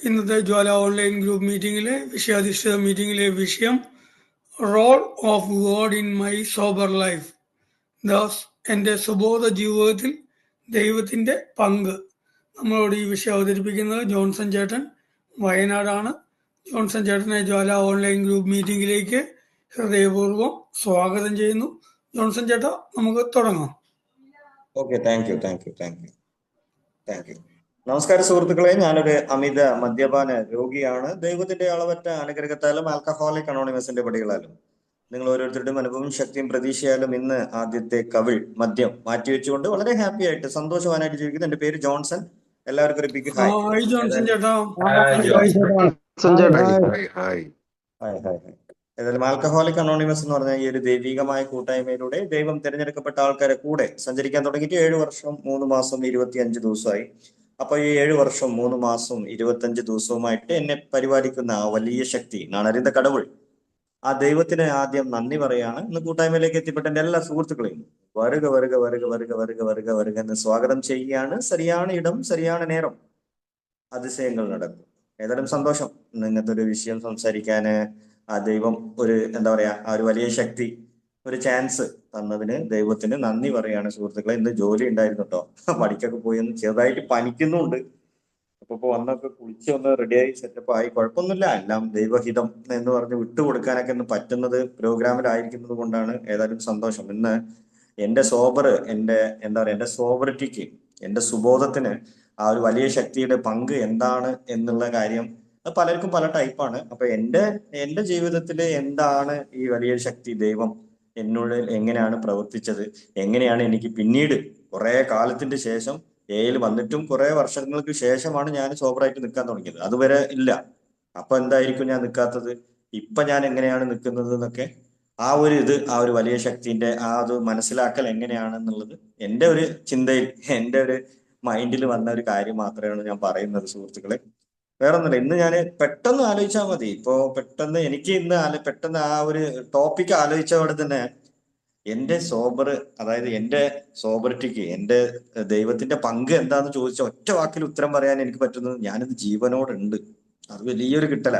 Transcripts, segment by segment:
ഇന്നത്തെ ജ്വാല online group മീറ്റിംഗിലെ വിഷയാധിഷ്ഠിത മീറ്റിംഗിലെ വിഷയം role of God in my sober life. ദാസ് എൻ്റെ സുബോധ ജീവിതത്തിൽ ദൈവത്തിൻ്റെ പങ്ക്. നമ്മളോട് ഈ വിഷയം അവതരിപ്പിക്കുന്നത് ജോൺസൺ ചേട്ടൻ വയനാടാണ്. ജോൺസൺ ചേട്ടനെ ജ്വാല ഓൺലൈൻ ഗ്രൂപ്പ് മീറ്റിംഗിലേക്ക് ഹൃദയപൂർവ്വം സ്വാഗതം ചെയ്യുന്നു. ജോൺസൺ ചേട്ടാ, നമുക്ക് തുടങ്ങാം. Okay, thank you. നമസ്കാരം സുഹൃത്തുക്കളെ, ഞാനൊരു അമിത മദ്യപാന രോഗിയാണ്. ദൈവത്തിന്റെ അളവറ്റ അനുഗ്രഹത്താലും ആൽക്കഹോളിക് അനോണിമസിന്റെ പടികളാലും നിങ്ങൾ ഓരോരുത്തരുടെയും അനുഭവം, ശക്തിയും പ്രതീക്ഷയാലും ഇന്ന് ആദ്യത്തെ കവിൾ മദ്യം മാറ്റിവെച്ചുകൊണ്ട് വളരെ ഹാപ്പി ആയിട്ട് സന്തോഷവാനായിട്ട് ജീവിക്കുന്നു. എന്റെ പേര് ജോൺസൺ. എല്ലാവർക്കും ഒരു ബിഗ് ഹായ്. ഹായ് ജോൺസൺ ചേട്ടാ. ഏതായാലും ആൽക്കഹോളിക് അനോണിമസ് എന്ന് പറഞ്ഞ ഈ ഒരു ദൈവികമായ കൂട്ടായ്മയിലൂടെ ദൈവം തിരഞ്ഞെടുക്കപ്പെട്ട ആൾക്കാരെ കൂടെ സഞ്ചരിക്കാൻ തുടങ്ങിയിട്ട് 7 വർഷം 3 മാസം 25 ദിവസമായി. അപ്പൊ ഈ 7 വർഷം 3 മാസം 25 ദിവസവുമായിട്ട് എന്നെ പരിപാലിക്കുന്ന ആ വലിയ ശക്തി, നാണറിந்த കടവുൾ, ആ ദൈവത്തിന് ആദ്യം നന്ദി പറയാണ്. ഇന്ന് കൂട്ടായ്മയിലേക്ക് എത്തിപ്പെട്ട എന്റെ എല്ലാ സുഹൃത്തുക്കളെയും വരുക വരുക വരുക വരുക വരുക വരുക വരുക എന്ന് സ്വാഗതം ചെയ്യുകയാണ്. ശരിയാണ് ഇടം, ശരിയാണ് നേരം, അതിശയങ്ങൾ നടക്കും. ഏതായാലും സന്തോഷം ഇങ്ങനത്തെ ഒരു വിഷയം സംസാരിക്കാന് ആ ദൈവം ഒരു എന്താ പറയാ, ആ ഒരു വലിയ ശക്തി ഒരു ചാൻസ് തന്നതിന് ദൈവത്തിന് നന്ദി പറയാണ് സുഹൃത്തുക്കളെ. ഇന്ന് ജോലി ഉണ്ടായിരുന്നു കേട്ടോ, പണിക്കൊക്കെ പോയി ഒന്ന് ചെറുതായിട്ട് പനിക്കുന്നുണ്ട്. അപ്പൊ വന്നൊക്കെ കുളിച്ച് ഒന്ന് റെഡിയായി സെറ്റപ്പ് ആയി, കുഴപ്പമൊന്നുമില്ല. എല്ലാം ദൈവഹിതം എന്ന് പറഞ്ഞ് വിട്ടുകൊടുക്കാനൊക്കെ ഒന്ന് പറ്റുന്നത് പ്രോഗ്രാമിലായിരിക്കുന്നത് കൊണ്ടാണ്. ഏതായാലും സന്തോഷം. ഇന്ന് എന്റെ എന്താ പറയാ, എന്റെ സോബറിറ്റിക്ക്, എന്റെ സുബോധത്തിന് ആ ഒരു വലിയ ശക്തിയുടെ പങ്ക് എന്താണ് എന്നുള്ള കാര്യം അത് പലർക്കും പല ടൈപ്പാണ്. അപ്പൊ എന്റെ ജീവിതത്തിൽ എന്താണ് ഈ വലിയ ശക്തി ദൈവം എന്നുള്ളിൽ എങ്ങനെയാണ് പ്രവർത്തിച്ചത്, എങ്ങനെയാണ് എനിക്ക് പിന്നീട് കുറെ കാലത്തിന്റെ ശേഷം എയിൽ വന്നിട്ടും കുറെ വർഷങ്ങൾക്ക് ശേഷമാണ് ഞാൻ സോബറായിട്ട് നിൽക്കാൻ തുടങ്ങിയത്. അതുവരെ ഇല്ല. അപ്പൊ എന്തായിരിക്കും ഞാൻ നിൽക്കാത്തത്, ഇപ്പൊ ഞാൻ എങ്ങനെയാണ് നിൽക്കുന്നത് എന്നൊക്കെ ആ ഒരു വലിയ ശക്തിന്റെ ആ ഒരു മനസ്സിലാക്കൽ എങ്ങനെയാണെന്നുള്ളത് എന്റെ ഒരു ചിന്തയിൽ, എന്റെ ഒരു മൈൻഡിൽ വന്ന ഒരു കാര്യം മാത്രമാണ് ഞാൻ പറയുന്നത് സുഹൃത്തുക്കളെ. വേറെ ഒന്നുമില്ല. ഇന്ന് ഞാൻ പെട്ടെന്ന് ആലോചിച്ചാൽ മതി. ഇപ്പോ പെട്ടെന്ന് എനിക്ക് പെട്ടെന്ന് ആ ഒരു ടോപ്പിക് ആലോചിച്ചവിടെ തന്നെ അതായത് എന്റെ സോബറിറ്റിക്ക്, എന്റെ ദൈവത്തിന്റെ പങ്ക് എന്താന്ന് ചോദിച്ച ഒറ്റ വാക്കിൽ ഉത്തരം പറയാൻ എനിക്ക് പറ്റുന്നത് ഞാനിത് ജീവനോടുണ്ട്. അത് വലിയൊരു കിട്ടല.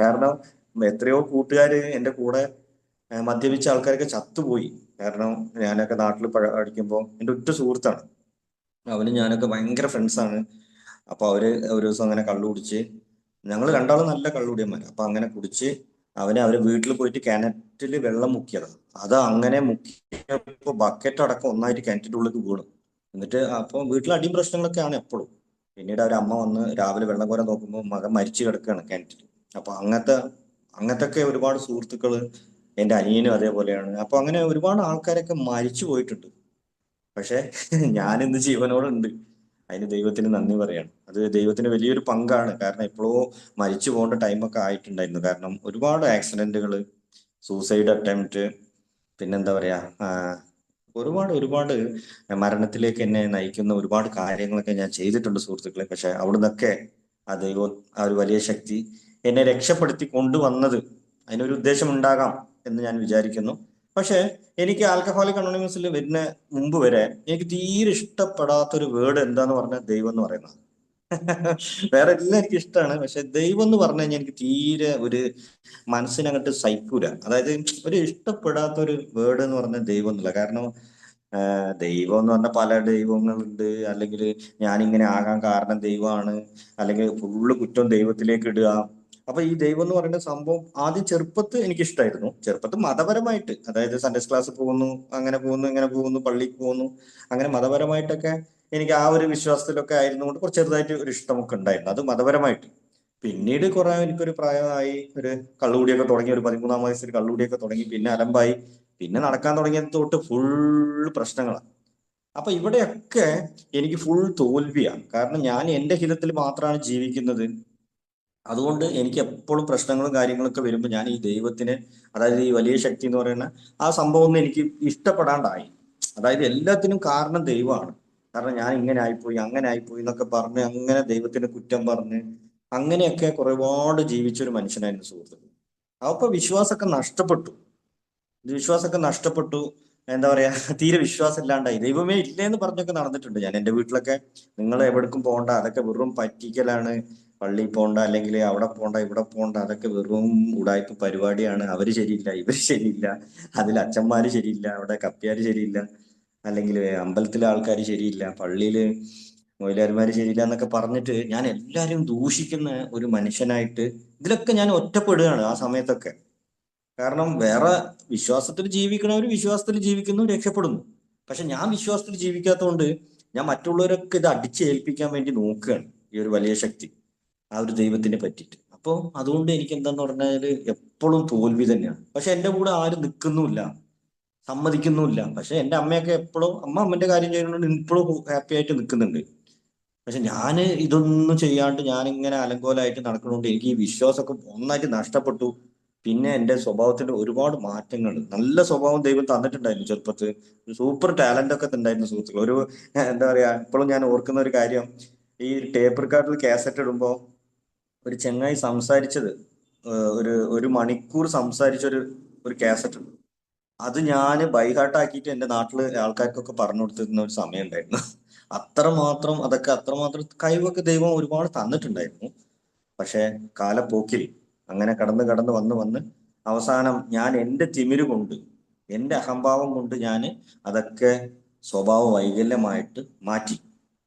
കാരണം എത്രയോ കൂട്ടുകാര് എന്റെ കൂടെ മദ്യപിച്ച ആൾക്കാരൊക്കെ ചത്തുപോയി. കാരണം ഞാനൊക്കെ നാട്ടിൽ പഠിക്കുമ്പോൾ എന്റെ ഒറ്റ സുഹൃത്താണ്, അവനും ഞാനൊക്കെ ഭയങ്കര ഫ്രണ്ട്സാണ്. അപ്പൊ അവര് ഒരു ദിവസം അങ്ങനെ കള്ളു കുടിച്ച്, ഞങ്ങൾ രണ്ടാളും നല്ല കള്ളുടിയന്മാര്. അപ്പൊ അങ്ങനെ കുടിച്ച് അവര് വീട്ടിൽ പോയിട്ട് കിണറ്റില് വെള്ളം മുക്കിയതാണ്. അത് അങ്ങനെ മുക്കിയപ്പോ ബക്കറ്റ് അടക്കം ഒന്നായിട്ട് കിണറ്റിന്റെ ഉള്ളിൽ വീണു. എന്നിട്ട് അപ്പൊ വീട്ടിൽ അടിയും പ്രശ്നങ്ങളൊക്കെയാണ് എപ്പോഴും. പിന്നീട് അമ്മ വന്ന് രാവിലെ വെള്ളം കോരാൻ നോക്കുമ്പോൾ മകൻ മരിച്ചു കിടക്കുകയാണ് കിണറ്റിൽ. അപ്പൊ അങ്ങനത്തെ ഒരുപാട് സുഹൃത്തുക്കള്, എന്റെ അനിയനും അതേപോലെയാണ്. അപ്പൊ അങ്ങനെ ഒരുപാട് ആൾക്കാരൊക്കെ മരിച്ചു പോയിട്ടുണ്ട്. പക്ഷെ ഞാനിന്ന് ജീവനോടുണ്ട്. അതിന് ദൈവത്തിന് നന്ദി പറയാണ്. അത് ദൈവത്തിന് വലിയൊരു പങ്കാണ്. കാരണം എപ്പോഴോ മരിച്ചു പോകേണ്ട ടൈമൊക്കെ ആയിട്ടുണ്ടായിരുന്നു. കാരണം ഒരുപാട് ആക്സിഡന്റുകൾ, സൂസൈഡ് അറ്റംപ്റ്റ്, പിന്നെന്താ പറയാ, ഒരുപാട് മരണത്തിലേക്ക് എന്നെ നയിക്കുന്ന ഒരുപാട് കാര്യങ്ങളൊക്കെ ഞാൻ ചെയ്തിട്ടുണ്ട് സുഹൃത്തുക്കളെ. പക്ഷെ അവിടുന്നൊക്കെ ആ ഒരു വലിയ ശക്തി എന്നെ രക്ഷപ്പെടുത്തി കൊണ്ടുവന്നത് അതിനൊരു ഉദ്ദേശം ഉണ്ടാകാം എന്ന് ഞാൻ വിചാരിക്കുന്നു. പക്ഷെ എനിക്ക് ആൽക്കഹോളിക് അനോണിമസിൽ വരുന്ന മുമ്പ് വരെ എനിക്ക് തീരെ ഇഷ്ടപ്പെടാത്തൊരു വേർഡ് എന്താന്ന് പറഞ്ഞാൽ ദൈവം എന്ന് പറയുന്നത്. വേറെ എല്ലാം എനിക്ക് ഇഷ്ടമാണ്, പക്ഷെ ദൈവം എന്ന് പറഞ്ഞു കഴിഞ്ഞാൽ എനിക്ക് തീരെ ഒരു മനസ്സിനങ്ങോട്ട് സഹിക്കൂല. അതായത് ഒരു ഇഷ്ടപ്പെടാത്ത ഒരു വേർഡ് എന്ന് പറഞ്ഞാൽ ദൈവം എന്നില്ല. കാരണം ദൈവം എന്ന് പറഞ്ഞാൽ പല ദൈവങ്ങളുണ്ട്. അല്ലെങ്കിൽ ഞാനിങ്ങനെ ആകാൻ കാരണം ദൈവമാണ്, അല്ലെങ്കിൽ ഫുള്ള് കുറ്റം ദൈവത്തിലേക്ക് ഇടുക. അപ്പൊ ഈ ദൈവം എന്ന് പറയുന്ന സംഭവം ആദ്യം ചെറുപ്പത്ത് എനിക്ക് ഇഷ്ടമായിരുന്നു. ചെറുപ്പത്ത് മതപരമായിട്ട്, അതായത് സൺഡേസ് ക്ലാസ് പോകുന്നു, അങ്ങനെ പോകുന്നു, ഇങ്ങനെ പോകുന്നു, പള്ളിക്ക് പോകുന്നു, അങ്ങനെ മതപരമായിട്ടൊക്കെ എനിക്ക് ആ ഒരു വിശ്വാസത്തിലൊക്കെ ആയിരുന്നുകൊണ്ട് കുറച്ച് ചെറുതായിട്ട് ഒരു ഇഷ്ടമൊക്കെ ഉണ്ടായിരുന്നു, അത് മതപരമായിട്ട്. പിന്നീട് കുറെ എനിക്കൊരു പ്രായമായി, ഒരു കള്ളുകൂടിയൊക്കെ തുടങ്ങി, ഒരു 13-ാം വയസ്സിൽ കള്ളുകൂടിയൊക്കെ തുടങ്ങി, പിന്നെ അലമ്പായി, പിന്നെ നടക്കാൻ തുടങ്ങിയത് തൊട്ട് ഫുൾ പ്രശ്നങ്ങളാണ്. അപ്പൊ ഇവിടെയൊക്കെ എനിക്ക് ഫുൾ തോൽവിയാണ്. കാരണം ഞാൻ എന്റെ ഹിതത്തിൽ മാത്രമാണ് ജീവിക്കുന്നത്. അതുകൊണ്ട് എനിക്ക് എപ്പോഴും പ്രശ്നങ്ങളും കാര്യങ്ങളൊക്കെ വരുമ്പോൾ ഞാൻ ഈ ദൈവത്തിന്, അതായത് ഈ വലിയ ശക്തി എന്ന് പറയുന്ന ആ സംഭവം ഒന്നും എനിക്ക് ഇഷ്ടപ്പെടാണ്ടായി. അതായത് എല്ലാത്തിനും കാരണം ദൈവമാണ്. കാരണം ഞാൻ ഇങ്ങനെ ആയിപ്പോയി, അങ്ങനെ ആയിപ്പോയി എന്നൊക്കെ പറഞ്ഞ് അങ്ങനെ ദൈവത്തിന് കുറ്റം പറഞ്ഞ് അങ്ങനെയൊക്കെ ഒരുപാട് ജീവിച്ചൊരു മനുഷ്യനായിരുന്നു സുഹൃത്തുക്കൾ. അപ്പൊ വിശ്വാസമൊക്കെ നഷ്ടപ്പെട്ടു. എന്താ പറയാ, തീരെ വിശ്വാസം ഇല്ലാണ്ടായി. ദൈവമേ ഇല്ലേന്ന് പറഞ്ഞൊക്കെ നടന്നിട്ടുണ്ട് ഞാൻ എന്റെ വീട്ടിലൊക്കെ. നിങ്ങൾ എവിടേക്കും പോകണ്ട, അതൊക്കെ വെറും പറ്റിക്കലാണ്, പള്ളിയിൽ പോണ്ട, അല്ലെങ്കിൽ അവിടെ പോണ്ട, ഇവിടെ പോണ്ട, അതൊക്കെ വെറും ഉടായ്പ പരിപാടിയാണ്. അവര് ശരിയില്ല, ഇവര് ശരിയില്ല, അതിൽ അച്ഛന്മാര് ശരിയില്ല, അവിടെ കപ്പ്യാര് ശരിയില്ല, അല്ലെങ്കിൽ അമ്പലത്തിലെ ആൾക്കാർ ശരിയില്ല, പള്ളിയില് മൊയിലാരിമാര് ശരിയില്ല എന്നൊക്കെ പറഞ്ഞിട്ട് ഞാൻ എല്ലാരും ദൂഷിക്കുന്ന ഒരു മനുഷ്യനായിട്ട് ഇതിലൊക്കെ ഞാൻ ഒറ്റപ്പെടുകയാണ് ആ സമയത്തൊക്കെ. കാരണം വേറെ വിശ്വാസത്തിൽ ജീവിക്കണവർ വിശ്വാസത്തിൽ ജീവിക്കുന്നു, രക്ഷപ്പെടുന്നു. പക്ഷെ ഞാൻ വിശ്വാസത്തിൽ ജീവിക്കാത്തതുകൊണ്ട് ഞാൻ മറ്റുള്ളവരൊക്കെ ഇത് അടിച്ചേൽപ്പിക്കാൻ വേണ്ടി നോക്കുകയാണ്, ഈ ഒരു വലിയ ശക്തി, ആ ഒരു ദൈവത്തിനെ പറ്റിയിട്ട്. അപ്പോൾ അതുകൊണ്ട് എനിക്ക് എന്താന്ന് പറഞ്ഞാല് എപ്പോഴും തോൽവി തന്നെയാണ്. പക്ഷെ എന്റെ കൂടെ ആരും നിൽക്കുന്നുമില്ല, സമ്മതിക്കുന്നുമില്ല. പക്ഷെ എന്റെ അമ്മയൊക്കെ എപ്പോഴും അമ്മന്റെ കാര്യം ചെയ്യുന്നതുകൊണ്ട് ഇപ്പോഴും ഹാപ്പി ആയിട്ട് നിൽക്കുന്നുണ്ട്. പക്ഷെ ഞാൻ ഇതൊന്നും ചെയ്യാണ്ട് ഞാനിങ്ങനെ അലങ്കോലമായിട്ട് നടക്കണോണ്ട് എനിക്ക് ഈ വിശ്വാസമൊക്കെ ഒന്നായിട്ട് നഷ്ടപ്പെട്ടു. പിന്നെ എന്റെ സ്വഭാവത്തിന്റെ ഒരുപാട് മാറ്റങ്ങൾ, നല്ല സ്വഭാവം ദൈവം തന്നിട്ടുണ്ടായിരുന്നു ചെറുപ്പത്തിൽ, ഒരു സൂപ്പർ ടാലന്റ് ഒക്കെ ഉണ്ടായിരുന്നു സുഹൃത്തുക്കൾ. ഒരു എന്താ പറയാ, ഇപ്പോഴും ഞാൻ ഓർക്കുന്ന ഒരു കാര്യം, ഈ ടേപ്പ് റെക്കോർഡിൽ കാസറ്റ് ഇടുമ്പോ ഒരു ചെങ്ങായി സംസാരിച്ചത്, ഒരു മണിക്കൂർ സംസാരിച്ചൊരു ഒരു കാസറ്റ് ഉണ്ട്. അത് ഞാൻ ബൈഹാർട്ട് ആക്കിയിട്ട് എന്റെ നാട്ടില് ആൾക്കാർക്കൊക്കെ പറഞ്ഞു കൊടുത്തിരുന്ന ഒരു സമയം ഉണ്ടായിരുന്നു. അത്രമാത്രം അതൊക്കെ, അത്രമാത്രം കഴിവൊക്കെ ദൈവം ഒരുപാട് തന്നിട്ടുണ്ടായിരുന്നു. പക്ഷെ കാലപ്പോക്കിൽ അങ്ങനെ കടന്ന് കടന്ന് വന്ന് വന്ന് അവസാനം ഞാൻ എന്റെ തിമിര് കൊണ്ട്, എന്റെ അഹംഭാവം കൊണ്ട് ഞാൻ അതൊക്കെ സ്വഭാവ വൈകല്യമായിട്ട് മാറ്റി.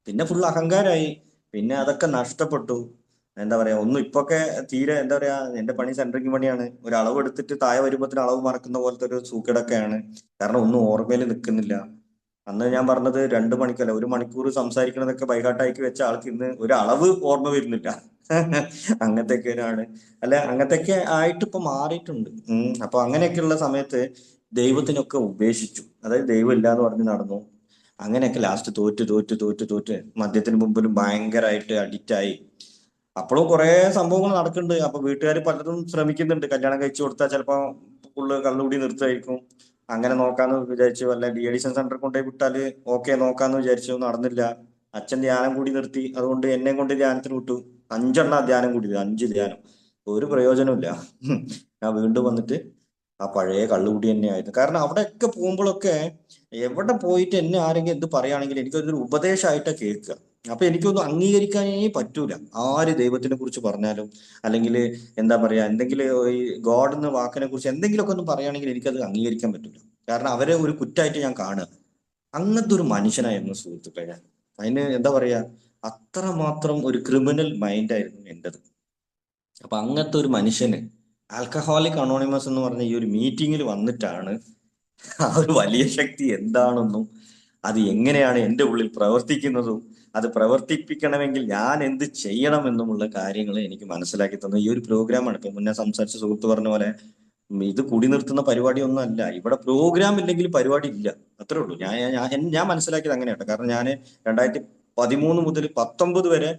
പിന്നെ ഫുൾ അഹങ്കാരായി. പിന്നെ അതൊക്കെ നഷ്ടപ്പെട്ടു. എന്താ പറയാ, ഒന്നും ഇപ്പൊക്കെ തീരെ എന്താ പറയാ, എന്റെ പണി സെൻട്രിങ് പണിയാണ്. ഒരു അളവ് എടുത്തിട്ട് താഴെ വരുമ്പത്തിന് അളവ് മറക്കുന്ന പോലത്തെ ഒരു സൂക്കേടൊക്കെയാണ്. കാരണം ഒന്നും ഓർമ്മയിൽ നിൽക്കുന്നില്ല. അന്ന് ഞാൻ പറഞ്ഞത് 2 മണിക്കല്ല, 1 മണിക്കൂർ സംസാരിക്കണതൊക്കെ ബൈഹാർട്ടാക്കി വെച്ച ആൾക്ക് ഇന്ന് ഒരു അളവ് ഓർമ്മ വരുന്നില്ല. അങ്ങനത്തെയൊക്കെയാണ്. അല്ല, അങ്ങനത്തെയൊക്കെ ആയിട്ട് ഇപ്പൊ മാറിയിട്ടുണ്ട്. അപ്പൊ അങ്ങനെയൊക്കെയുള്ള സമയത്ത് ദൈവത്തിനൊക്കെ ഉപേക്ഷിച്ചു. അതായത് ദൈവം ഇല്ലാന്ന് പറഞ്ഞ് നടന്നു. അങ്ങനെയൊക്കെ ലാസ്റ്റ് തോറ്റ് തോറ്റ് തോറ്റ് തോറ്റ് മദ്യത്തിന് മുമ്പിലും ഭയങ്കരമായിട്ട് അഡിക്റ്റ് ആയി. അപ്പോഴും കുറെ സംഭവങ്ങൾ നടക്കുന്നുണ്ട്. അപ്പൊ വീട്ടുകാർ പലതും ശ്രമിക്കുന്നുണ്ട്. കല്യാണം കഴിച്ചു കൊടുത്താൽ ചിലപ്പോ ഫുള്ള് കള്ളുകൂടി നിർത്തുമായിരിക്കും. അങ്ങനെ നോക്കാന്ന് വിചാരിച്ചു. വല്ല ഡി അഡിക്ഷൻ സെന്ററിൽ കൊണ്ടുപോയി വിട്ടാല് ഓക്കെ നോക്കാന്ന് വിചാരിച്ചു, നടന്നില്ല. അച്ഛൻ ധ്യാനം കൂടി നിർത്തി, അതുകൊണ്ട് എന്നെ കൊണ്ട് ധ്യാനത്തിന് വിട്ടു. 5 എണ്ണ ധ്യാനം കൂടി, 5 ധ്യാനം, ഒരു പ്രയോജനമില്ല. ഞാൻ വീണ്ടും വന്നിട്ട് ആ പഴയ കള്ളുകൂടി തന്നെയായിരുന്നു. കാരണം അവിടെയൊക്കെ പോകുമ്പോഴൊക്കെ എവിടെ പോയിട്ട് എന്നെ ആരെങ്കിലും എന്ത് പറയുകയാണെങ്കിൽ എനിക്കൊരു ഉപദേശമായിട്ടാ കേൾക്കുക. അപ്പൊ എനിക്കൊന്നും അംഗീകരിക്കാനേ പറ്റൂല. ആര് ദൈവത്തിനെ കുറിച്ച് പറഞ്ഞാലും, അല്ലെങ്കിൽ എന്താ പറയാ, എന്തെങ്കിലും ഈ ഗോഡ് എന്ന വാക്കിനെ കുറിച്ച് എന്തെങ്കിലുമൊക്കെ ഒന്ന് പറയുകയാണെങ്കിൽ എനിക്കത് അംഗീകരിക്കാൻ പറ്റൂല. കാരണം അവരെ ഒരു കുറ്റമായിട്ട് ഞാൻ കാണുക. അങ്ങനത്തെ ഒരു മനുഷ്യനായിരുന്നു സുഹൃത്തുക്കളെ ഞാൻ. അതിന് എന്താ പറയാ, അത്രമാത്രം ഒരു ക്രിമിനൽ മൈൻഡായിരുന്നു എൻ്റെത്. അപ്പൊ അങ്ങനത്തെ ഒരു മനുഷ്യന് ആൽക്കഹോളിക് അനോണിമസ് എന്ന് പറഞ്ഞ ഈ ഒരു മീറ്റിങ്ങിൽ വന്നിട്ടാണ് ആ ഒരു വലിയ ശക്തി എന്താണെന്നും അത് എങ്ങനെയാണ് എൻ്റെ ഉള്ളിൽ പ്രവർത്തിക്കുന്നതും അത് പ്രവർത്തിപ്പിക്കണമെങ്കിൽ ഞാൻ എന്ത് ചെയ്യണമെന്നുമുള്ള കാര്യങ്ങൾ എനിക്ക് മനസ്സിലാക്കി തന്നത് ഈ ഒരു പ്രോഗ്രാമാണ്. ഇപ്പൊ മുന്നേ സംസാരിച്ച സുഹൃത്ത് പറഞ്ഞ പോലെ ഇത് കുടി നിർത്തുന്ന പരിപാടി ഒന്നും അല്ല. ഇവിടെ പ്രോഗ്രാം ഇല്ലെങ്കിൽ പരിപാടി ഇല്ല, അത്രേ ഉള്ളൂ. ഞാൻ മനസ്സിലാക്കിയത് അങ്ങനെയാട്ടോ. കാരണം ഞാൻ 2013 മുതൽ 2019 വരെ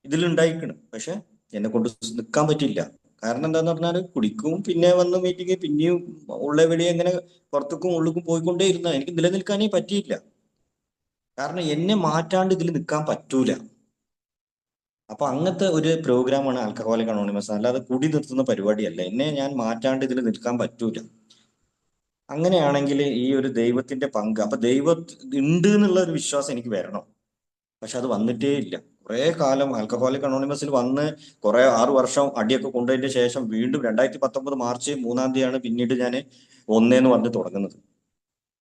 ഇതിലുണ്ടായിക്കണം. പക്ഷെ എന്നെ കൊണ്ട് നിൽക്കാൻ പറ്റില്ല. കാരണം എന്താന്ന് പറഞ്ഞാൽ കുടിക്കും, പിന്നെ വന്ന് മീറ്റിംഗ്, പിന്നെയും ഉള്ള വെളിയെ എങ്ങനെ പുറത്തേക്കും ഉള്ളിക്കും പോയിക്കൊണ്ടേ ഇരുന്ന എനിക്ക് നിലനിൽക്കാനേ പറ്റിയില്ല. കാരണം എന്നെ മാറ്റാണ്ട് ഇതിൽ നിൽക്കാൻ പറ്റൂല. അപ്പൊ അങ്ങനത്തെ ഒരു പ്രോഗ്രാമാണ് ആൽക്കഹോളിക് അനോണിമസ്. അല്ലാതെ കുടി നിർത്തുന്ന പരിപാടിയല്ല. എന്നെ ഞാൻ മാറ്റാണ്ട് ഇതിൽ നിൽക്കാൻ പറ്റൂല. അങ്ങനെയാണെങ്കിൽ ഈ ഒരു ദൈവത്തിന്റെ പങ്ക്, അപ്പൊ ദൈവം ഉണ്ട് എന്നുള്ള ഒരു വിശ്വാസം എനിക്ക് വരണം. പക്ഷെ അത് വന്നിട്ടേ ഇല്ല. കുറെ കാലം ആൽക്കഹോളിക് അനോണിമസിൽ വന്ന് കുറെ 6 വർഷം അടിയൊക്കെ കൊണ്ടതിന്റെ ശേഷം വീണ്ടും 2019 മാർച്ച് 3-ാം തീയതിയാണ് പിന്നീട് ഞാൻ ഒന്നേന്ന് പറഞ്ഞ് തുടങ്ങുന്നത്.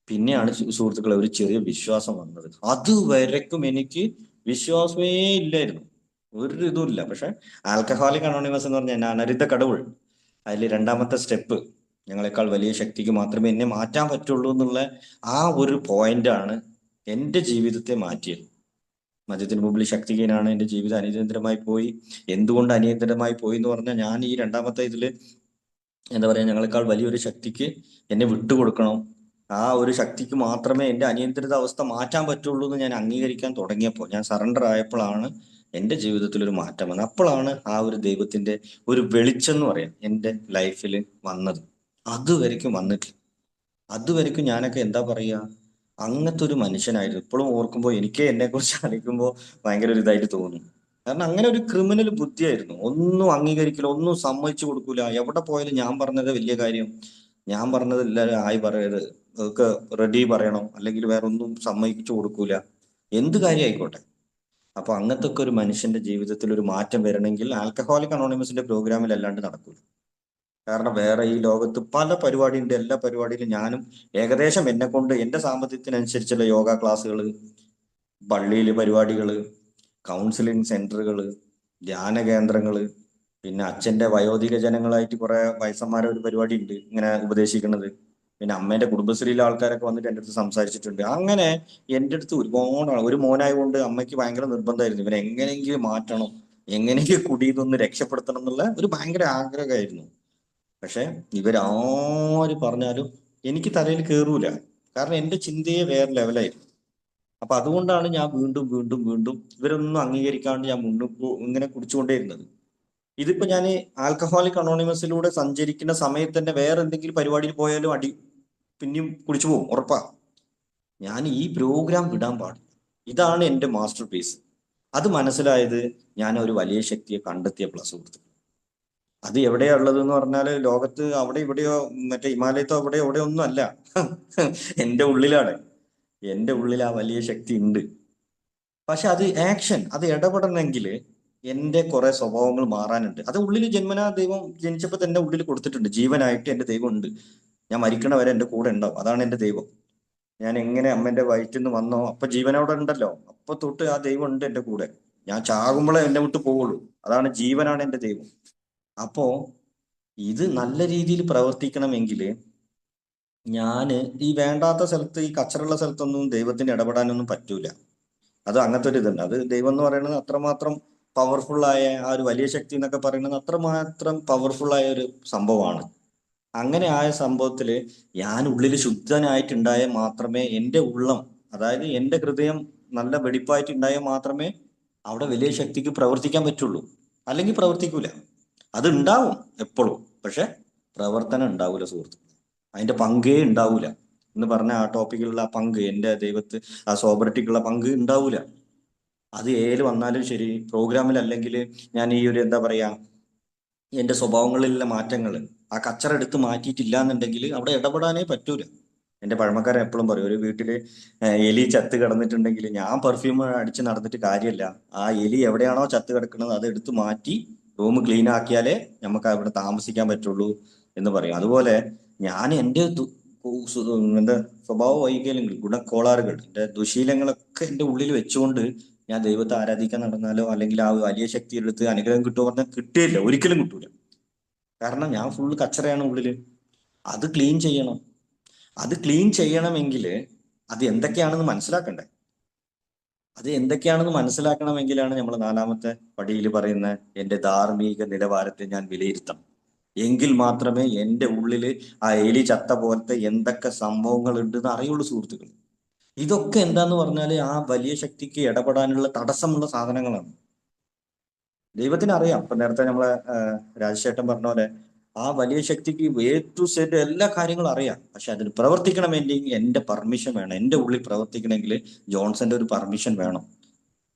പിന്നെയാണ് സുഹൃത്തുക്കളെ ഒരു ചെറിയ വിശ്വാസം വന്നത്. അതുവരയ്ക്കും എനിക്ക് വിശ്വാസമേ ഇല്ലായിരുന്നു, ഒരു ഇതുമില്ല. പക്ഷെ ആൽക്കഹോളിക് അനോണിമസ് എന്ന് പറഞ്ഞാൽ അനരിത കടവുൾ, അതിൽ 2-ാമത്തെ സ്റ്റെപ്പ്, ഞങ്ങളെക്കാൾ വലിയ ശക്തിക്ക് മാത്രമേ എന്നെ മാറ്റാൻ പറ്റുള്ളൂ എന്നുള്ള ആ ഒരു പോയിന്റാണ് എൻ്റെ ജീവിതത്തെ മാറ്റിയത്. മദ്യത്തിന് മുമ്പിൽ ശക്തിഹീനാണ്, എൻ്റെ ജീവിതം അനിയന്ത്രിതമായി പോയി. എന്തുകൊണ്ട് അനിയന്ത്രിതമായി പോയി എന്ന് പറഞ്ഞാൽ, ഞാൻ ഈ 2-ാമത്തെ ഇതില് എന്താ പറയാ, ഞങ്ങളെക്കാൾ വലിയൊരു ശക്തിക്ക് എന്നെ വിട്ടുകൊടുക്കണം. ആ ഒരു ശക്തിക്ക് മാത്രമേ എൻ്റെ അനിയന്ത്രിത അവസ്ഥ മാറ്റാൻ പറ്റുള്ളൂ എന്ന് ഞാൻ അംഗീകരിക്കാൻ തുടങ്ങിയപ്പോൾ, ഞാൻ സറണ്ടർ ആയപ്പോഴാണ് എൻ്റെ ജീവിതത്തിൽ ഒരു മാറ്റം വന്നത്. അപ്പോഴാണ് ആ ഒരു ദൈവത്തിന്റെ ഒരു വെളിച്ചം എന്ന് പറയാം എൻ്റെ ലൈഫിൽ വന്നത്. അതുവരെയ്ക്കും വന്നിട്ടില്ല. അതുവരെയ്ക്കും ഞാനൊക്കെ എന്താ പറയാ, അങ്ങനത്തെ ഒരു മനുഷ്യനായിരുന്നു. ഇപ്പോഴും ഓർക്കുമ്പോൾ എനിക്ക് എന്നെ കുറിച്ച് ആലോചിക്കുമ്പോൾ ഭയങ്കര ഒരു ഇതായിട്ട് തോന്നും. കാരണം അങ്ങനെ ഒരു ക്രിമിനൽ ബുദ്ധിയായിരുന്നു. ഒന്നും അംഗീകരിക്കില്ല, ഒന്നും സമ്മതിച്ചു കൊടുക്കൂല. എവിടെ പോയാലും ഞാൻ പറഞ്ഞത് വലിയ കാര്യം, ഞാൻ പറഞ്ഞത് എല്ലാവരും ആയി പറയരുത്, ഒക്കെ റെഡി പറയണം, അല്ലെങ്കിൽ വേറെ ഒന്നും സമ്മതിച്ചു കൊടുക്കൂല. എന്ത് കാര്യം ആയിക്കോട്ടെ. അപ്പൊ അങ്ങനത്തെ ഒക്കെ ഒരു മനുഷ്യന്റെ ജീവിതത്തിൽ ഒരു മാറ്റം വരണമെങ്കിൽ ആൽക്കഹോളിക് അനോണിമസിന്റെ പ്രോഗ്രാമിൽ അല്ലാണ്ട് നടക്കൂല. കാരണം വേറെ ഈ ലോകത്ത് പല പരിപാടിയുണ്ട്. എല്ലാ പരിപാടിയിലും ഞാനും ഏകദേശം എന്നെ കൊണ്ട് എന്റെ സാമ്പത്തികത്തിനനുസരിച്ചുള്ള യോഗ ക്ലാസ്സുകൾ, പള്ളിയിലെ പരിപാടികൾ, കൗൺസിലിംഗ് സെന്ററുകൾ, ധ്യാന കേന്ദ്രങ്ങൾ, പിന്നെ അച്ഛന്റെ വയോധിക ജനങ്ങളായിട്ട് കുറെ വയസ്സന്മാരെ ഒരു പരിപാടി ഉണ്ട് ഇങ്ങനെ ഉപദേശിക്കുന്നത്. പിന്നെ അമ്മേന്റെ കുടുംബശ്രീയിലെ ആൾക്കാരൊക്കെ വന്നിട്ട് എൻ്റെ അടുത്ത് സംസാരിച്ചിട്ടുണ്ട്. അങ്ങനെ എൻ്റെ അടുത്ത് ഒരുപാട് ഒരു മോനായതുകൊണ്ട് അമ്മയ്ക്ക് ഭയങ്കര നിർബന്ധമായിരുന്നു ഇവനെ എങ്ങനെയെങ്കിലും മാറ്റണം, എങ്ങനെയെങ്കിലും കുടിയിൽ നിന്ന് രക്ഷപ്പെടുത്തണം എന്നുള്ള ഒരു ഭയങ്കര ആഗ്രഹമായിരുന്നു. പക്ഷെ ഇവരാര് പറഞ്ഞാലും എനിക്ക് തലയിൽ കയറൂല. കാരണം എന്റെ ചിന്തയെ വേറെ ലെവലായിരുന്നു. അപ്പൊ അതുകൊണ്ടാണ് ഞാൻ വീണ്ടും വീണ്ടും വീണ്ടും ഇവരൊന്നും അംഗീകരിക്കാണ്ട് ഞാൻ ഇങ്ങനെ കുടിച്ചുകൊണ്ടേയിരുന്നത്. ഇതിപ്പോ ഞാൻ ആൽക്കഹോളിക് അനോണിമസിലൂടെ സഞ്ചരിക്കുന്ന സമയത്ത് തന്നെ വേറെ എന്തെങ്കിലും പരിപാടിയിൽ പോയാലും പിന്നെയും കുടിച്ചു പോകും, ഉറപ്പാ. ഞാൻ ഈ പ്രോഗ്രാം വിടാൻ പാടില്ല. ഇതാണ് എന്റെ മാസ്റ്റർ പീസ്. അത് മനസ്സിലായത് ഞാൻ ഒരു വലിയ ശക്തിയെ കണ്ടെത്തിയ പ്ലസ് കൊടുത്തു. അത് എവിടെയാ ഉള്ളത് എന്ന് പറഞ്ഞാല് ലോകത്ത് അവിടെ ഇവിടെയോ മറ്റേ ഹിമാലയത്തോ അവിടെ എവിടെ ഒന്നും അല്ല. എന്റെ ഉള്ളിലാണ്. എന്റെ ഉള്ളിൽ ആ വലിയ ശക്തി ഉണ്ട്. പക്ഷെ അത് ആക്ഷൻ, അത് ഇടപെടണമെങ്കിൽ എന്റെ കുറെ സ്വഭാവങ്ങൾ മാറാനുണ്ട്. അത് ഉള്ളിൽ ജന്മനാ ദൈവം ജനിച്ചപ്പോൾ തന്നെ ഉള്ളിൽ കൊടുത്തിട്ടുണ്ട്. ജീവനായിട്ട് എന്റെ ദൈവം ഉണ്ട്. ഞാൻ മരിക്കണ വരെ എന്റെ കൂടെ ഉണ്ടാവും. അതാണ് എന്റെ ദൈവം. ഞാൻ എങ്ങനെ അമ്മന്റെ വയറ്റിൽ നിന്ന് വന്നോ അപ്പൊ ജീവനോടെ ഉണ്ടല്ലോ, അപ്പൊ തൊട്ട് ആ ദൈവം ഉണ്ട് എന്റെ കൂടെ. ഞാൻ ചാകുമ്പോഴേ എന്നെ വിട്ട് പോവുള്ളൂ. അതാണ് ജീവനാണ് എന്റെ ദൈവം. അപ്പോ ഇത് നല്ല രീതിയിൽ പ്രവർത്തിക്കണമെങ്കിൽ ഞാന് ഈ വേണ്ടാത്ത സ്ഥലത്ത്, ഈ കച്ചറുള്ള സ്ഥലത്തൊന്നും ദൈവത്തിന് ഇടപെടാനൊന്നും പറ്റൂല. അത് അങ്ങനത്തെ ഒരു ഇതുണ്ട്. അത് ദൈവം എന്ന് പറയുന്നത് അത്രമാത്രം പവർഫുൾ ആയ ആ ഒരു വലിയ ശക്തി എന്നൊക്കെ പറയുന്നത് അത്രമാത്രം പവർഫുൾ ആയ ഒരു സംഭവമാണ്. അങ്ങനെ ആയ സംഭവത്തില് ഞാൻ ഉള്ളിൽ ശുദ്ധനായിട്ടുണ്ടായാൽ മാത്രമേ എൻ്റെ ഉള്ളം, അതായത് എൻ്റെ ഹൃദയം നല്ല വെടിപ്പായിട്ടുണ്ടായാൽ മാത്രമേ അവിടെ വലിയ ശക്തിക്ക് പ്രവർത്തിക്കാൻ പറ്റുള്ളൂ. അല്ലെങ്കിൽ പ്രവർത്തിക്കൂല. അത് ഉണ്ടാവും എപ്പോഴും, പക്ഷെ പ്രവർത്തനം ഉണ്ടാവൂല സുഹൃത്ത്. അതിന്റെ പങ്കേ ഉണ്ടാവൂല എന്ന് പറഞ്ഞ ആ ടോപ്പിക്കിലുള്ള ആ പങ്ക്, എൻ്റെ ദൈവത്ത് ആ സോബറിറ്റിക്കുള്ള പങ്ക് ഉണ്ടാവൂല. അത് ഏല് വന്നാലും ശരി, പ്രോഗ്രാമിൽ അല്ലെങ്കിൽ ഞാൻ ഈ ഒരു എന്താ പറയാ എന്റെ സ്വഭാവങ്ങളിലുള്ള മാറ്റങ്ങൾ ആ കച്ചറ എടുത്ത് മാറ്റിയിട്ടില്ല എന്നുണ്ടെങ്കിൽ അവിടെ ഇടപെടാനേ പറ്റൂല. എന്റെ പഴമക്കാരൻ എപ്പോഴും പറയും, ഒരു വീട്ടില് എലി ചത്ത് കിടന്നിട്ടുണ്ടെങ്കിൽ ഞാൻ പെർഫ്യൂം അടിച്ച് നടന്നിട്ട് കാര്യമില്ല. ആ എലി എവിടെയാണോ ചത്ത് കിടക്കുന്നത് അത് എടുത്ത് മാറ്റി റൂം ക്ലീൻ ആക്കിയാലേ നമുക്ക് അവിടെ താമസിക്കാൻ പറ്റുള്ളൂ എന്ന് പറയും. അതുപോലെ ഞാൻ എൻ്റെ എന്താ സ്വഭാവ വൈകല്യങ്ങൾ, ഗുണക്കോളാറുകൾ, എൻ്റെ ദുശീലങ്ങളൊക്കെ എൻ്റെ ഉള്ളിൽ വെച്ചുകൊണ്ട് ഞാൻ ദൈവത്തെ ആരാധിക്കാൻ നടന്നാലോ അല്ലെങ്കിൽ ആ വലിയ ശക്തി എടുത്ത് അനുഗ്രഹം കിട്ടുമോ പറഞ്ഞാൽ കിട്ടിയില്ല, ഒരിക്കലും കിട്ടൂല. കാരണം ഞാൻ ഫുള്ള് കച്ചറയാണ് ഉള്ളില്. അത് ക്ലീൻ ചെയ്യണം. അത് ക്ലീൻ ചെയ്യണമെങ്കിൽ അത് എന്തൊക്കെയാണെന്ന് മനസ്സിലാക്കണ്ടേ. അത് എന്തൊക്കെയാണെന്ന് മനസ്സിലാക്കണമെങ്കിലാണ് നമ്മൾ നാലാമത്തെ പടിയിൽ പറയുന്ന എൻ്റെ ധാർമ്മിക നിലവാരത്തെ ഞാൻ വിലയിരുത്തണം. എങ്കിൽ മാത്രമേ എൻ്റെ ഉള്ളില് ആ എലി ചത്ത പോലത്തെ എന്തൊക്കെ സംഭവങ്ങൾ ഉണ്ടെന്ന് അറിയുള്ളൂ സുഹൃത്തുക്കൾ. ഇതൊക്കെ എന്താന്ന് പറഞ്ഞാല് ആ വലിയ ശക്തിക്ക് ഇടപെടാനുള്ള തടസ്സമുള്ള സാധനങ്ങളാണ്. ദൈവത്തിന് അറിയാം. ഇപ്പൊ നേരത്തെ നമ്മളെ രാജശേട്ടൻ പറഞ്ഞ പോലെ ആ വലിയ ശക്തിക്ക് എ ടു സെഡ് എല്ലാ കാര്യങ്ങളും അറിയാം. പക്ഷെ അതിന് പ്രവർത്തിക്കണമെങ്കിൽ എന്റെ പെർമിഷൻ വേണം. എന്റെ ഉള്ളിൽ പ്രവർത്തിക്കണമെങ്കിൽ ജോൺസന്റെ ഒരു പെർമിഷൻ വേണം.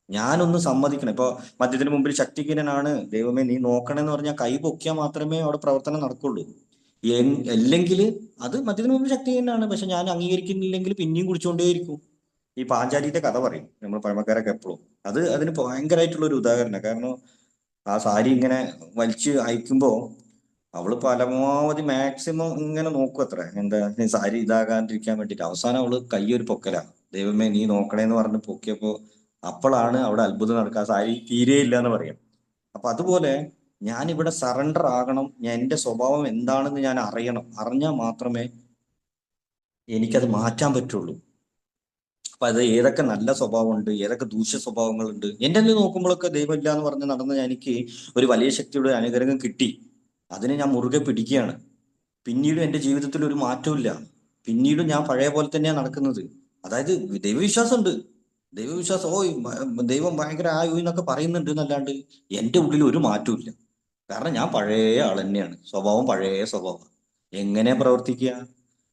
ഞാനൊന്ന് സമ്മതിക്കണം. ഇപ്പൊ മദ്യത്തിന് മുമ്പിൽ ശക്തിഹീനനാണ്, ദൈവമേ നീ നോക്കണമെന്ന് പറഞ്ഞാൽ കൈ പൊക്കിയാൽ മാത്രമേ അവിടെ പ്രവർത്തനം നടക്കുള്ളൂ. അല്ലെങ്കിൽ അത് മദ്യത്തിന് മുമ്പിൽ ശക്തിഹീനാണ്, പക്ഷെ ഞാൻ അംഗീകരിക്കുന്നില്ലെങ്കിൽ പിന്നെയും കുടിച്ചുകൊണ്ടേയിരിക്കും. ഈ പാഞ്ചാലിന്റെ കഥ പറയും നമ്മൾ പഴമക്കാരൊക്കെ എപ്പോഴും. അതിന് ഭയങ്കരമായിട്ടുള്ള ഒരു ഉദാഹരണം. കാരണം ആ സാരി ഇങ്ങനെ വലിച്ച് അയക്കുമ്പോ അവള് പരമാവധി മാക്സിമം ഇങ്ങനെ നോക്കും അത്ര, എന്താ ഈ സാരി ഇതാകാണ്ടിരിക്കാൻ വേണ്ടിട്ട്. അവസാനം അവള് കൈയൊരു പൊക്കല, ദൈവമേ നീ നോക്കണേന്ന് പറഞ്ഞ് പൊക്കിയപ്പോ അപ്പോഴാണ് അവിടെ അത്ഭുതം നടക്കുക. ആ സാരി തീരെയില്ല എന്ന് പറയാം. അപ്പൊ അതുപോലെ ഞാൻ ഇവിടെ സറണ്ടർ ആകണം. ഞാൻ എന്റെ സ്വഭാവം എന്താണെന്ന് ഞാൻ അറിയണം. അറിഞ്ഞാൽ മാത്രമേ എനിക്കത് മാറ്റാൻ പറ്റുള്ളൂ. അപ്പൊ അത് ഏതൊക്കെ നല്ല സ്വഭാവമുണ്ട്, ഏതൊക്കെ ദൂഷ്യ സ്വഭാവങ്ങളുണ്ട്. എന്റെ അതിൽ നോക്കുമ്പോഴൊക്കെ ദൈവം ഇല്ല എന്ന് പറഞ്ഞ് നടന്ന എനിക്ക് ഒരു വലിയ ശക്തിയുടെ അനുഗ്രഹം കിട്ടി. അതിനെ ഞാൻ മുറുകെ പിടിക്കുകയാണ്. പിന്നീടും എൻ്റെ ജീവിതത്തിൽ ഒരു മാറ്റവും ഇല്ല. പിന്നീടും ഞാൻ പഴയ പോലെ തന്നെയാണ് നടക്കുന്നത്. അതായത് ദൈവവിശ്വാസമുണ്ട്. ദൈവവിശ്വാസം, ദൈവം ഭയങ്കര ആയി എന്നൊക്കെ പറയുന്നുണ്ട് എന്നല്ലാണ്ട് എൻ്റെ ഉള്ളിൽ ഒരു മാറ്റവും ഇല്ല. കാരണം ഞാൻ പഴയ ആൾ തന്നെയാണ്. സ്വഭാവം പഴയ സ്വഭാവം. എങ്ങനെ പ്രവർത്തിക്കുക?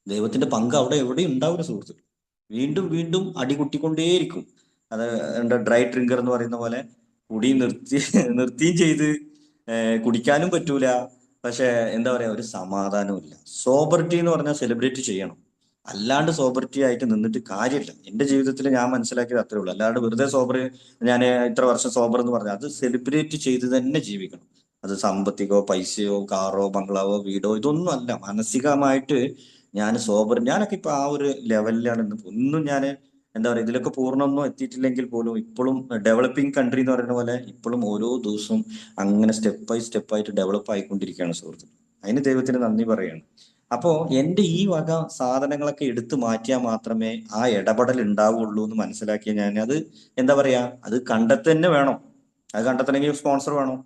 ദൈവത്തിന്റെ പങ്ക് അവിടെ എവിടെയും ഉണ്ടാവില്ല സുഹൃത്തുക്കൾ. വീണ്ടും വീണ്ടും അടികൊട്ടിക്കൊണ്ടേയിരിക്കും. അത് എന്താ ഡ്രൈ ഡ്രിങ്കർ എന്ന് പറയുന്ന പോലെ കുടി നിർത്തിയും ചെയ്ത് കുടിക്കാനും പറ്റൂല. പക്ഷെ എന്താ പറയാ, ഒരു സമാധാനവും ഇല്ല. സോബറിറ്റി എന്ന് പറഞ്ഞാൽ സെലിബ്രേറ്റ് ചെയ്യണം. അല്ലാണ്ട് സോബറിറ്റി ആയിട്ട് നിന്നിട്ട് കാര്യമില്ല. എന്റെ ജീവിതത്തിൽ ഞാൻ മനസ്സിലാക്കിയത് അത്രേ ഉള്ളൂ. അല്ലാണ്ട് വെറുതെ സോബർ, ഞാൻ ഇത്ര വർഷം സോബർ എന്ന് പറഞ്ഞാൽ അത് സെലിബ്രേറ്റ് ചെയ്ത് തന്നെ ജീവിക്കണം. അത് സാമ്പത്തികമോ പൈസയോ കാറോ ബംഗ്ലാവോ വീടോ ഇതൊന്നും അല്ല. മാനസികമായിട്ട് ഞാൻ സോബർ, ഞാനൊക്കെ ഇപ്പൊ ആ ഒരു ലെവലിലാണ് ഇന്ന്. ഒന്നും ഞാൻ എന്താ പറയുക, ഇതിലൊക്കെ പൂർണ്ണമൊന്നും എത്തിയിട്ടില്ലെങ്കിൽ പോലും ഇപ്പോഴും ഡെവലപ്പിംഗ് കൺട്രി എന്ന് പറയുന്ന പോലെ ഇപ്പോഴും ഓരോ ദിവസവും അങ്ങനെ സ്റ്റെപ്പ് ബൈ സ്റ്റെപ്പ് ആയിട്ട് ഡെവലപ്പ് ആയിക്കൊണ്ടിരിക്കുകയാണ് സുഹൃത്ത്. അതിന് ദൈവത്തിന് നന്ദി പറയാണ്. അപ്പോ എന്റെ ഈ വക സാധനങ്ങളൊക്കെ എടുത്തു മാറ്റിയാൽ മാത്രമേ ആ ഇടപെടൽ ഉണ്ടാവുള്ളൂ എന്ന് മനസ്സിലാക്കിയ ഞാൻ അത് എന്താ പറയാ, അത് കണ്ടെത്തുക തന്നെ വേണം. അത് കണ്ടെത്തണമെങ്കിൽ സ്പോൺസർ വേണം.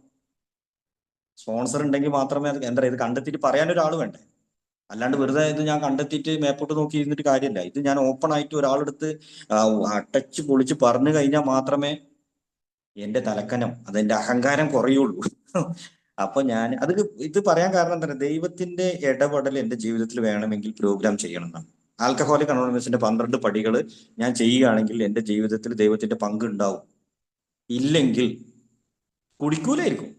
സ്പോൺസർ ഉണ്ടെങ്കിൽ മാത്രമേ അത് എന്താ പറയുക, ഇത് കണ്ടെത്തിയിട്ട് പറയാൻ ഒരാൾ വേണ്ടേ. അല്ലാണ്ട് വെറുതെ ഇത് ഞാൻ കണ്ടെത്തിയിട്ട് മേപ്പോട്ട് നോക്കി ഇരുന്നിട്ട് കാര്യമില്ല. ഇത് ഞാൻ ഓപ്പൺ ആയിട്ട് ഒരാളെടുത്ത് ആ, അടച്ച് പൊളിച്ച് പറഞ്ഞു കഴിഞ്ഞാൽ മാത്രമേ എന്റെ തലക്കനം, അതെന്റെ അഹങ്കാരം കുറയുള്ളൂ. അപ്പൊ ഞാൻ അത് ഇത് പറയാൻ കാരണം എന്താ, ദൈവത്തിന്റെ ഇടപെടൽ എന്റെ ജീവിതത്തിൽ വേണമെങ്കിൽ പ്രോഗ്രാം ചെയ്യണം എന്നാണ്. ആൽക്കഹോളിക് അനോണിമസിന്റെ 12 പടികൾ ഞാൻ ചെയ്യുകയാണെങ്കിൽ എന്റെ ജീവിതത്തിൽ ദൈവത്തിന്റെ പങ്ക് ഉണ്ടാവും. ഇല്ലെങ്കിൽ കുടിക്കൂലായിരിക്കും.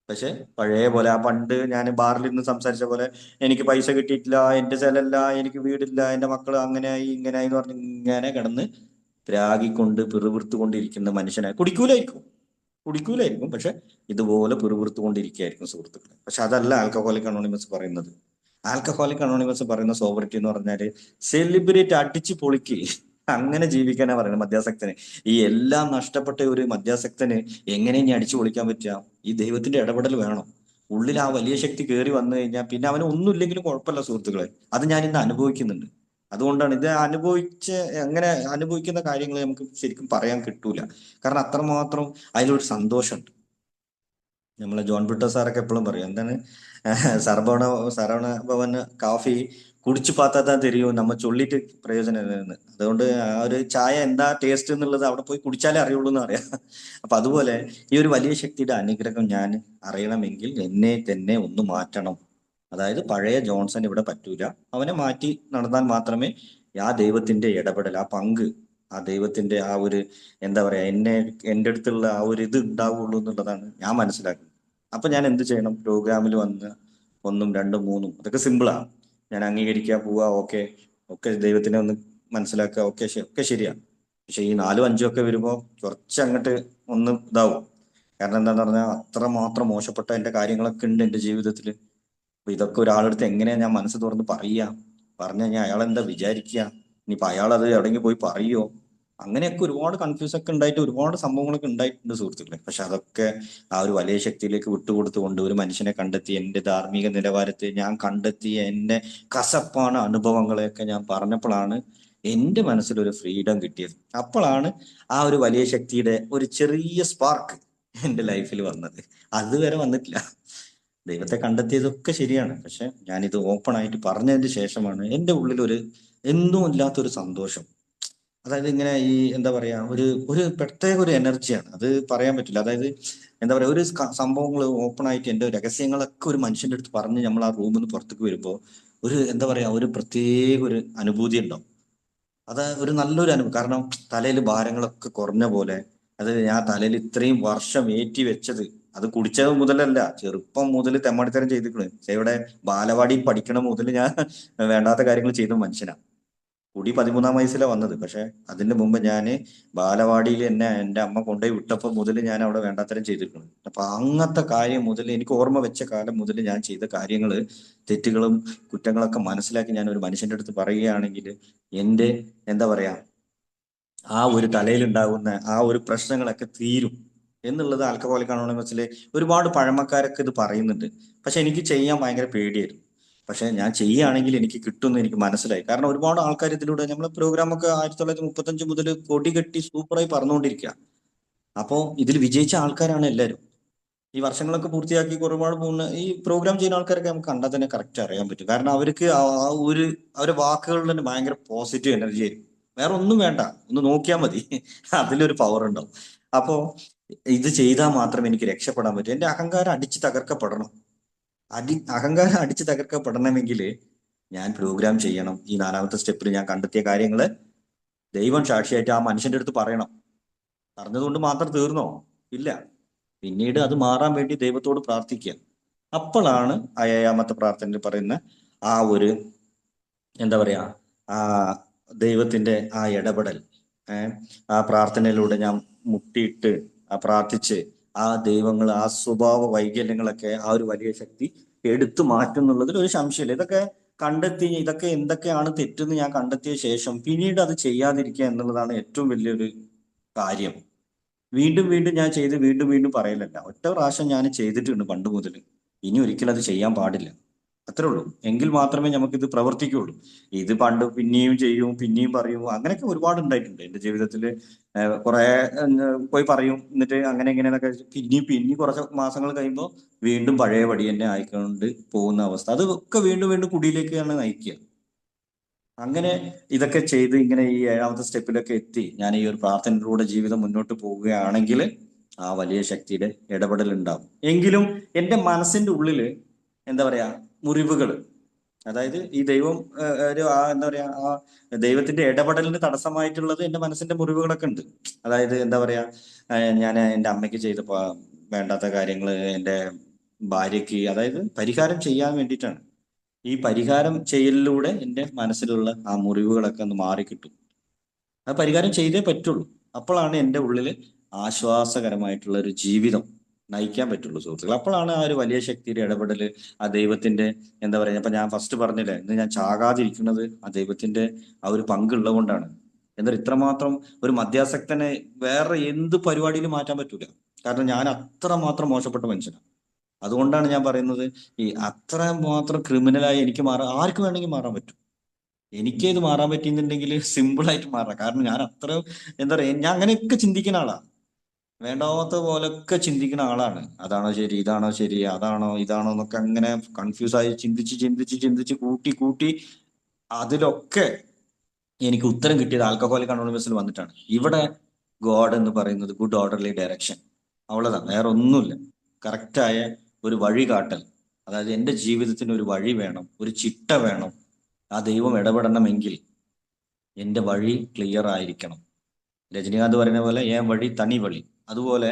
പക്ഷെ പഴയ പോലെ ആ പണ്ട് ഞാൻ ബാറിൽ നിന്ന് സംസാരിച്ച പോലെ എനിക്ക് പൈസ കിട്ടിയിട്ടില്ല, എന്റെ സ്ഥലമല്ല, എനിക്ക് വീടില്ല, എന്റെ മക്കൾ അങ്ങനെയായി ഇങ്ങനെയായി എന്ന് പറഞ്ഞ് ഇങ്ങനെ കിടന്ന് ത്രാഗിക്കൊണ്ട് പിറുപിറുത്തുകൊണ്ടിരിക്കുന്ന മനുഷ്യനെ കുടിക്കൂലായിരിക്കും. പക്ഷെ ഇതുപോലെ പിറുപിറുത്തുകൊണ്ടിരിക്കുകയായിരിക്കും സുഹൃത്തുക്കളെ. പക്ഷെ അതല്ല ആൽക്കഹോളിക് അനോണിമസ് പറയുന്നത്. ആൽക്കഹോളിക് അനോണിമസ് പറയുന്ന സോബറിറ്റി എന്ന് പറഞ്ഞാല് സെലിബ്രേറ്റ്, അടിച്ച് പൊളിക്ക്, അങ്ങനെ ജീവിക്കാനാ പറയുന്നത് മദ്യാസക്തന്. ഈ എല്ലാം നഷ്ടപ്പെട്ട ഒരു മദ്യാസക്തന് എങ്ങനെ ഇനി അടിച്ചു പൊളിക്കാൻ പറ്റുക? ഈ ദൈവത്തിന്റെ ഇടപെടൽ വേണം. ഉള്ളിൽ ആ വലിയ ശക്തി കയറി വന്നു കഴിഞ്ഞാൽ പിന്നെ അവന് ഒന്നുമില്ലെങ്കിലും കുഴപ്പമില്ല സുഹൃത്തുക്കളെ. അത് ഞാൻ ഇന്ന് അനുഭവിക്കുന്നുണ്ട്. അതുകൊണ്ടാണ് ഇത് അനുഭവിച്ച്, അങ്ങനെ അനുഭവിക്കുന്ന കാര്യങ്ങൾ നമുക്ക് ശരിക്കും പറയാൻ കിട്ടൂല. കാരണം അത്രമാത്രം അതിലൊരു സന്തോഷമുണ്ട്. നമ്മളെ ജോൺ ബ്രിട്ടോ സാറൊക്കെ എപ്പോഴും പറയും എന്താണ്, സർവണ സരവണ ഭവൻ കാഫി കുടിച്ചു പാത്താത്താൻ തരുമോ നമ്മ ചൊല്ലിട്ട് പ്രയോജനം. അതുകൊണ്ട് ആ ഒരു ചായ എന്താ ടേസ്റ്റ് എന്നുള്ളത് അവിടെ പോയി കുടിച്ചാലേ അറിയുള്ളൂ എന്ന് അറിയാം. അപ്പൊ അതുപോലെ ഈ ഒരു വലിയ ശക്തിയുടെ അനുഗ്രഹം ഞാൻ അറിയണമെങ്കിൽ എന്നെ തന്നെ ഒന്ന് മാറ്റണം. അതായത് പഴയ ജോൺസൺ ഇവിടെ പറ്റൂല, അവനെ മാറ്റി നടന്നാൽ മാത്രമേ ആ ദൈവത്തിന്റെ ഇടപെടൽ, ആ പങ്ക്, ആ ദൈവത്തിന്റെ ആ ഒരു എന്താ പറയാ, എന്റെ അടുത്തുള്ള ആ ഒരു ഇത് ഉണ്ടാവുള്ളൂ എന്നുള്ളതാണ് ഞാൻ മനസ്സിലാക്കുന്നത്. അപ്പൊ ഞാൻ എന്ത് ചെയ്യണം? പ്രോഗ്രാമിൽ വന്ന് ഒന്നും രണ്ടും മൂന്നും അതൊക്കെ സിമ്പിളാണ്. ഞാൻ അംഗീകരിക്കുക, പോവുക, ഓക്കെ, ഒക്കെ ദൈവത്തിനെ ഒന്ന് മനസ്സിലാക്കുക, ഓക്കെ ഒക്കെ ശരിയാണ്. പക്ഷെ ഈ 4ഉം 5ഉം ഒക്കെ വരുമ്പോൾ കുറച്ച് അങ്ങോട്ട് ഒന്ന് ഇതാവും. കാരണം എന്താന്ന് പറഞ്ഞാൽ അത്രമാത്രം മോശപ്പെട്ട എന്റെ കാര്യങ്ങളൊക്കെ ഉണ്ട് എന്റെ ജീവിതത്തിൽ. അപ്പൊ ഇതൊക്കെ ഒരാളടുത്ത് എങ്ങനെയാ ഞാൻ മനസ്സ് തുറന്ന് പറയുക? പറഞ്ഞു കഴിഞ്ഞാൽ അയാൾ എന്താ വിചാരിക്കുക? ഇനിയിപ്പൊ അയാൾ അത് എവിടെയെങ്കിലും പോയി പറയുമോ? അങ്ങനെയൊക്കെ ഒരുപാട് കൺഫ്യൂസ് ഒക്കെ ഉണ്ടായിട്ട് ഒരുപാട് സംഭവങ്ങളൊക്കെ ഉണ്ടായിട്ടുണ്ട് സുഹൃത്തുക്കളെ. പക്ഷെ അതൊക്കെ ആ ഒരു വലിയ ശക്തിയിലേക്ക് വിട്ടുകൊടുത്തുകൊണ്ട് ഒരു മനുഷ്യനെ കണ്ടെത്തി, എന്റെ ധാർമ്മിക നിലവാരത്തെ ഞാൻ കണ്ടെത്തിയ എന്റെ കസപ്പാണ് അനുഭവങ്ങളെയൊക്കെ ഞാൻ പറഞ്ഞപ്പോഴാണ് എന്റെ മനസ്സിലൊരു ഫ്രീഡം കിട്ടിയത്. അപ്പോഴാണ് ആ ഒരു വലിയ ശക്തിയുടെ ഒരു ചെറിയ സ്പാർക്ക് എന്റെ ലൈഫിൽ വന്നത്. അതുവരെ വന്നിട്ടില്ല. ദൈവത്തെ കണ്ടെത്തിയതൊക്കെ ശരിയാണ്. പക്ഷെ ഞാനിത് ഓപ്പൺ ആയിട്ട് പറഞ്ഞതിന് ശേഷമാണ് എൻ്റെ ഉള്ളിൽ ഒരു എന്നും ഇല്ലാത്തൊരു സന്തോഷം. അതായത് ഇങ്ങനെ ഈ എന്താ പറയാ, ഒരു ഒരു പ്രത്യേക ഒരു എനർജിയാണ്, അത് പറയാൻ പറ്റില്ല. അതായത് എന്താ പറയാ, ഒരു സംഭവങ്ങൾ ഓപ്പൺ ആയിട്ട് എൻ്റെ രഹസ്യങ്ങളൊക്കെ ഒരു മനുഷ്യന്റെ അടുത്ത് പറഞ്ഞ് നമ്മൾ ആ റൂമിൽ നിന്ന് പുറത്തേക്ക് വരുമ്പോൾ ഒരു എന്താ പറയാ, ഒരു പ്രത്യേക ഒരു അനുഭൂതി ഉണ്ടാവും. അത് ഒരു നല്ലൊരു അനുഭവം. കാരണം തലയിൽ ഭാരങ്ങളൊക്കെ കുറഞ്ഞ പോലെ. അത് ഞാൻ തലയിൽ ഇത്രയും വർഷം ഏറ്റി വെച്ചത് അത് കുടിച്ചത് മുതലല്ല, ചെറുപ്പം മുതൽ തെമ്മാടിത്തരം ചെയ്തിട്ടുണ്ട്. പക്ഷെ ഇവിടെ ബാലവാടിയിൽ പഠിക്കണ മുതൽ ഞാൻ വേണ്ടാത്ത കാര്യങ്ങൾ ചെയ്ത മനുഷ്യനാണ്. കുടി 13-ാം വയസ്സിലാണ് വന്നത്. പക്ഷെ അതിന് മുമ്പ് ഞാൻ ബാലവാടിയിൽ എന്നെ എൻ്റെ അമ്മ കൊണ്ടുപോയി വിട്ടപ്പോൾ മുതൽ ഞാൻ അവിടെ വേണ്ടാത്തരം ചെയ്തിട്ടുണ്ട്. അപ്പൊ അങ്ങനത്തെ കാര്യം മുതൽ എനിക്ക് ഓർമ്മ വെച്ച കാലം മുതൽ ഞാൻ ചെയ്ത കാര്യങ്ങൾ, തെറ്റുകളും കുറ്റങ്ങളൊക്കെ മനസ്സിലാക്കി ഞാൻ ഒരു മനുഷ്യന്റെ അടുത്ത് പറയുകയാണെങ്കിൽ എൻ്റെ എന്താ പറയാ, ആ ഒരു തലയിലുണ്ടാകുന്ന ആ ഒരു പ്രശ്നങ്ങളൊക്കെ തീരും എന്നുള്ളത് ആൽക്കഹോളിക് അനോണിമസിലെ ഒരുപാട് പഴമക്കാരൊക്കെ ഇത് പറയുന്നുണ്ട്. പക്ഷെ എനിക്ക് ചെയ്യാൻ ഭയങ്കര പേടിയായിരുന്നു. പക്ഷെ ഞാൻ ചെയ്യുകയാണെങ്കിൽ എനിക്ക് കിട്ടുമെന്ന് എനിക്ക് മനസ്സിലായി. കാരണം ഒരുപാട് ആൾക്കാർ ഇതിലൂടെ നമ്മളെ പ്രോഗ്രാമൊക്കെ 1935 മുതൽ കൊടി കെട്ടി സൂപ്പറായി പറഞ്ഞുകൊണ്ടിരിക്കുക. അപ്പോൾ ഇതിൽ വിജയിച്ച ആൾക്കാരാണ് എല്ലാവരും. ഈ വർഷങ്ങളൊക്കെ പൂർത്തിയാക്കി ഒരുപാട് പോകുന്ന ഈ പ്രോഗ്രാം ചെയ്യുന്ന ആൾക്കാരൊക്കെ നമുക്ക് കണ്ടാൽ തന്നെ കറക്റ്റ് അറിയാൻ പറ്റും. കാരണം അവർക്ക് ആ ഒരു അവരുടെ വാക്കുകളിൽ തന്നെ ഭയങ്കര പോസിറ്റീവ് എനർജി ആയിരിക്കും. വേറെ ഒന്നും വേണ്ട, ഒന്ന് നോക്കിയാൽ മതി. അതിലൊരു പവർ ഉണ്ടാവും. അപ്പോ ഇത് ചെയ്താൽ മാത്രമേ എനിക്ക് രക്ഷപ്പെടാൻ പറ്റൂ. എന്റെ അഹങ്കാരം അടിച്ച് തകർക്കപ്പെടണം. അഹങ്കാരം അടിച്ച് തകർക്കപ്പെടണമെങ്കിൽ ഞാൻ പ്രോഗ്രാം ചെയ്യണം. ഈ 4ാമത്തെ സ്റ്റെപ്പിൽ ഞാൻ കണ്ടെത്തിയ കാര്യങ്ങള് ദൈവം സാക്ഷിയായിട്ട് ആ മനുഷ്യന്റെ അടുത്ത് പറയണം. പറഞ്ഞതുകൊണ്ട് മാത്രം തീർന്നോ? ഇല്ല. പിന്നീട് അത് മാറാൻ വേണ്ടി ദൈവത്തോട് പ്രാർത്ഥിക്കുക. അപ്പോഴാണ് ആ 7-ാമത്തെ പ്രാർത്ഥനയിൽ പറയുന്ന ആ ഒരു എന്താ പറയാ, ആ ദൈവത്തിന്റെ ആ ഇടപെടൽ, ആ പ്രാർത്ഥനയിലൂടെ ഞാൻ മുട്ടിയിട്ട് പ്രാർത്ഥിച്ച് ആ ദൈവങ്ങൾ ആ സ്വഭാവ വൈകല്യങ്ങളൊക്കെ ആ ഒരു വലിയ ശക്തി എടുത്തു മാറ്റും എന്നുള്ളതിൽ ഒരു സംശയമില്ല. ഇതൊക്കെ കണ്ടെത്തി, ഇതൊക്കെ എന്തൊക്കെയാണ് തെറ്റെന്ന് ഞാൻ കണ്ടെത്തിയ ശേഷം പിന്നീട് അത് ചെയ്യാതിരിക്കുക എന്നുള്ളതാണ് ഏറ്റവും വലിയൊരു കാര്യം. വീണ്ടും വീണ്ടും ഞാൻ ചെയ്ത് വീണ്ടും വീണ്ടും പറയലല്ല, ഒറ്റ പ്രാവശ്യം ഞാൻ ചെയ്തിട്ടുണ്ട് പണ്ട് മുതൽ, ഇനി ഒരിക്കലും അത് ചെയ്യാൻ പാടില്ല. അത്രേ ഉള്ളൂ. എങ്കിൽ മാത്രമേ നമുക്കിത് പ്രവർത്തിക്കുകയുള്ളൂ. ഇത് പണ്ട് പിന്നെയും ചെയ്യും, പിന്നെയും പറയും, അങ്ങനെയൊക്കെ ഒരുപാട് ഉണ്ടായിട്ടുണ്ട് എൻ്റെ ജീവിതത്തിൽ. കുറെ പോയി പറയും, എന്നിട്ട് അങ്ങനെ ഇങ്ങനെയൊക്കെ പിന്നെയും പിന്നെയും കുറച്ച് മാസങ്ങൾ കഴിയുമ്പോൾ വീണ്ടും പഴയ പടി തന്നെ ആയിക്കൊണ്ട് പോകുന്ന അവസ്ഥ, അതൊക്കെ വീണ്ടും വീണ്ടും കുടിയിലേക്കാണ് നയിക്കുക. അങ്ങനെ ഇതൊക്കെ ചെയ്ത് ഇങ്ങനെ ഈ ഏഴാമത്തെ സ്റ്റെപ്പിലൊക്കെ എത്തി ഞാൻ ഈ ഒരു പ്രാർത്ഥനയിലൂടെ ജീവിതം മുന്നോട്ട് പോവുകയാണെങ്കിൽ ആ വലിയ ശക്തിയുടെ ഇടപെടൽ ഉണ്ടാവും. എങ്കിലും എൻ്റെ മനസ്സിന്റെ ഉള്ളില് എന്താ പറയാ, മുറിവുകൾ, അതായത് ഈ ദൈവം എന്താ പറയാ, ആ ദൈവത്തിന്റെ ഇടപെടലിന് തടസ്സമായിട്ടുള്ളത് എൻ്റെ മനസ്സിന്റെ മുറിവുകളൊക്കെ ഉണ്ട്. അതായത് എന്താ പറയാ, ഞാൻ എൻ്റെ അമ്മയ്ക്ക് ചെയ്ത വേണ്ടാത്ത കാര്യങ്ങൾ എൻ്റെ ഭാര്യയ്ക്ക്, അതായത് പരിഹാരം ചെയ്യാൻ വേണ്ടിയിട്ടാണ്. ഈ പരിഹാരം ചെയ്യലിലൂടെ എൻ്റെ മനസ്സിലുള്ള ആ മുറിവുകളൊക്കെ ഒന്ന് മാറിക്കിട്ടും. അത് പരിഹാരം ചെയ്തേ പറ്റുള്ളൂ. അപ്പോഴാണ് എൻ്റെ ഉള്ളിൽ ആശ്വാസകരമായിട്ടുള്ള ഒരു ജീവിതം നയിക്കാൻ പറ്റുള്ളൂ സുഹൃത്തുക്കൾ. അപ്പോഴാണ് ആ ഒരു വലിയ ശക്തിയുടെ ഇടപെടൽ, ആ ദൈവത്തിന്റെ എന്താ പറയുക, ഇപ്പൊ ഞാൻ ഫസ്റ്റ് പറഞ്ഞില്ലേ, ഇന്ന് ഞാൻ ചാകാതിരിക്കുന്നത് ആ ദൈവത്തിന്റെ ആ ഒരു പങ്കുള്ളത് കൊണ്ടാണ്. എന്നാൽ ഇത്രമാത്രം ഒരു മദ്യാസക്തനെ വേറെ എന്ത് പരിപാടിയിലും മാറ്റാൻ പറ്റൂല. കാരണം ഞാൻ അത്രമാത്രം മോശപ്പെട്ട മനുഷ്യനാണ്. അതുകൊണ്ടാണ് ഞാൻ പറയുന്നത്, ഈ അത്ര മാത്രം ക്രിമിനലായി എനിക്ക് മാറാൻ, ആർക്ക് വേണമെങ്കിൽ മാറാൻ പറ്റും. എനിക്ക് ഇത് മാറാൻ പറ്റിയെന്നുണ്ടെങ്കിൽ സിമ്പിൾ ആയിട്ട് മാറാം. കാരണം ഞാൻ അത്ര എന്താ പറയാ, ഞാൻ അങ്ങനെയൊക്കെ ചിന്തിക്കുന്ന ആളാണ്. വേണ്ടാത്ത പോലൊക്കെ ചിന്തിക്കുന്ന ആളാണ്. അതാണോ ശരി, ഇതാണോ ശരി, അതാണോ ഇതാണോ എന്നൊക്കെ അങ്ങനെ കൺഫ്യൂസ് ആയി ചിന്തിച്ച് ചിന്തിച്ച് ചിന്തിച്ച് കൂട്ടി കൂട്ടി അതിലൊക്കെ എനിക്ക് ഉത്തരം കിട്ടിയത് ആൽക്കഹോളിക് അനോണിമസിൽ വന്നിട്ടാണ്. ഇവിടെ ഗോഡ് എന്ന് പറയുന്നത് ഗുഡ് ഓർഡർലി ഡയറക്ഷൻ, അவ்வளவுதான், വേറെ ഒന്നുമില്ല. കറക്റ്റായ ഒരു വഴി കാട്ടൽ, അതായത് എൻ്റെ ജീവിതത്തിന് ഒരു വഴി വേണം, ഒരു ചിട്ട വേണം. ആ ദൈവം ഇടപെടണമെങ്കിൽ എൻ്റെ വഴി ക്ലിയർ ആയിരിക്കണം. രജനീകാന്ത് പറയുന്ന പോലെ ഏൻ വഴി തനി വഴി. അതുപോലെ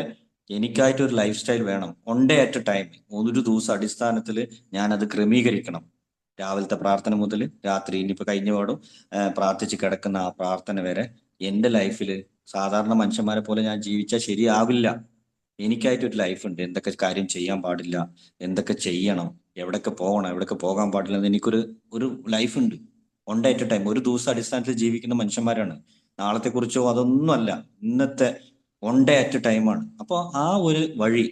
എനിക്കായിട്ട് ഒരു ലൈഫ് സ്റ്റൈൽ വേണം. One day at A time, ഒരു ദിവസം അടിസ്ഥാനത്തിൽ ഞാൻ അത് ക്രമീകരിക്കണം. രാവിലത്തെ പ്രാർത്ഥന മുതൽ രാത്രി ഇനിയിപ്പോൾ കഴിഞ്ഞ പാടും പ്രാർത്ഥിച്ച് കിടക്കുന്ന ആ പ്രാർത്ഥന വരെ എൻ്റെ ലൈഫിൽ സാധാരണ മനുഷ്യന്മാരെ പോലെ ഞാൻ ജീവിച്ചാൽ ശരിയാവില്ല. എനിക്കായിട്ടൊരു ലൈഫ് ഉണ്ട്. എന്തൊക്കെ കാര്യം ചെയ്യാൻ പാടില്ല, എന്തൊക്കെ ചെയ്യണം, എവിടൊക്കെ പോകണം, എവിടൊക്കെ പോകാൻ പാടില്ല എന്ന് എനിക്കൊരു ഒരു ലൈഫ് ഉണ്ട്. One day at A time, ഒരു ദിവസം അടിസ്ഥാനത്തിൽ ജീവിക്കുന്ന മനുഷ്യന്മാരാണ്. നാളത്തെ കുറിച്ചോ അതൊന്നും അല്ല, ഇന്നത്തെ ഒൺ ഡേ അറ്റ് എ ടൈമാണ്. അപ്പോൾ ആ ഒരു വഴി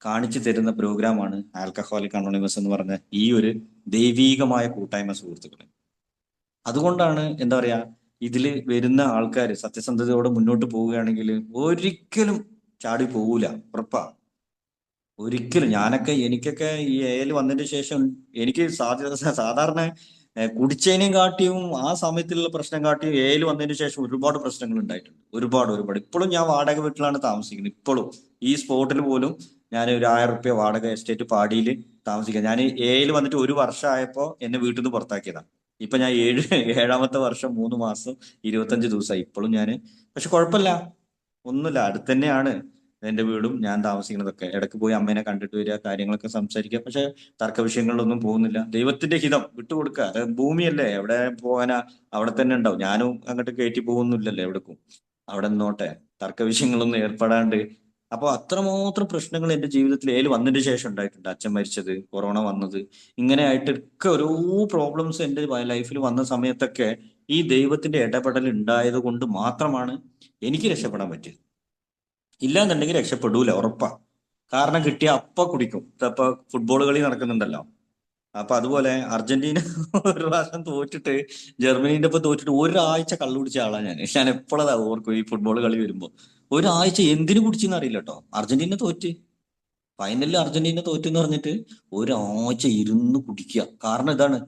കാണിച്ചു തരുന്ന പ്രോഗ്രാമാണ് ആൽക്കഹോളിക് അനോണിമസ് എന്ന് പറഞ്ഞ ഈ ഒരു ദൈവീകമായ കൂട്ടായ്മ സുഹൃത്തുക്കളെ. അതുകൊണ്ടാണ് എന്താ പറയാ, ഇതിൽ വരുന്ന ആൾക്കാർ സത്യസന്ധതയോടെ മുന്നോട്ട് പോവുകയാണെങ്കിൽ ഒരിക്കലും ചാടി പോകൂല, ഉറപ്പാ. ഒരിക്കലും. എനിക്കൊക്കെ ഈ എയിൽ വന്നതിന് ശേഷം എനിക്ക് സാധാരണ കുടിച്ചതിനെയും കാട്ടിയും ആ സമയത്തുള്ള പ്രശ്നം കാട്ടിയും എയിൽ വന്നതിന് ശേഷം ഒരുപാട് പ്രശ്നങ്ങൾ ഉണ്ടായിട്ടുണ്ട്. ഒരുപാട് ഒരുപാട്. ഇപ്പോഴും ഞാൻ വാടക വീട്ടിലാണ് താമസിക്കുന്നത്. ഇപ്പോഴും ഈ സ്പോട്ടിൽ പോലും ഞാൻ ഒരു 1000 റുപ്യ വാടക എസ്റ്റേറ്റ് പാടിയിൽ താമസിക്കുക. ഞാൻ എയിൽ വന്നിട്ട് ഒരു വർഷമായപ്പോ എന്നെ വീട്ടിൽ നിന്ന് പുറത്താക്കിയതാണ്. ഇപ്പൊ ഞാൻ ഏഴാമത്തെ വർഷം 3 മാസം 25 ദിവസമായി ഇപ്പോഴും ഞാൻ. പക്ഷെ കുഴപ്പമില്ല, ഒന്നുമില്ല, അടുത്ത് തന്നെയാണ് എന്റെ വീടും ഞാൻ താമസിക്കുന്നതൊക്കെ. ഇടയ്ക്ക് പോയി അമ്മേനെ കണ്ടിട്ട് വരിക, കാര്യങ്ങളൊക്കെ സംസാരിക്കുക. പക്ഷെ തർക്ക വിഷയങ്ങളിലൊന്നും പോകുന്നില്ല. ദൈവത്തിന്റെ ഹിതം വിട്ടുകൊടുക്കുക. അത് ഭൂമിയല്ലേ, എവിടെ പോകാനാ, അവിടെ തന്നെ ഉണ്ടാവും. ഞാനും അങ്ങോട്ട് കയറ്റി പോകുന്നില്ലല്ലോ എവിടേക്കും. അവിടെ നിന്നോട്ടെ, തർക്ക വിഷയങ്ങളൊന്നും ഏർപ്പെടാണ്ട്. അപ്പൊ അത്രമാത്രം പ്രശ്നങ്ങൾ എന്റെ ജീവിതത്തിൽ വന്നതിന് ശേഷം ഉണ്ടായിട്ടുണ്ട്. അച്ഛൻ മരിച്ചത്, കൊറോണ വന്നത്, ഇങ്ങനെ ആയിട്ടൊക്കെ ഓരോ പ്രോബ്ലംസ് എന്റെ ലൈഫിൽ വന്ന സമയത്തൊക്കെ ഈ ദൈവത്തിന്റെ ഇടപെടൽ ഉണ്ടായത് കൊണ്ട് മാത്രമാണ് എനിക്ക് രക്ഷപ്പെടാൻ പറ്റിയത്. ഇല്ലാന്നുണ്ടെങ്കിൽ രക്ഷപ്പെടൂല, ഉറപ്പാ. കാരണം കിട്ടിയ അപ്പ കുടിക്കും. ഇപ്പൊ ഫുട്ബോൾ കളി നടക്കുന്നുണ്ടല്ലോ, അപ്പൊ അതുപോലെ അർജന്റീന ഒരു പ്രാവശ്യം തോറ്റിട്ട്, ജർമ്മനീന്റെ ഒപ്പം തോറ്റിട്ട് ഒരാഴ്ച കള്ളു കുടിച്ച ആളാ ഞാൻ എപ്പോഴതാ ഓർക്കും ഈ ഫുട്ബോൾ കളി വരുമ്പോ. ഒരാഴ്ച എന്തിനു കുടിച്ചെന്ന് അറിയില്ല കേട്ടോ. അർജന്റീന തോറ്റ്, ഫൈനലിൽ അർജന്റീന തോറ്റു എന്ന് പറഞ്ഞിട്ട് ഒരാഴ്ച ഇരുന്ന് കുടിക്കുക. കാരണം ഇതാണ്,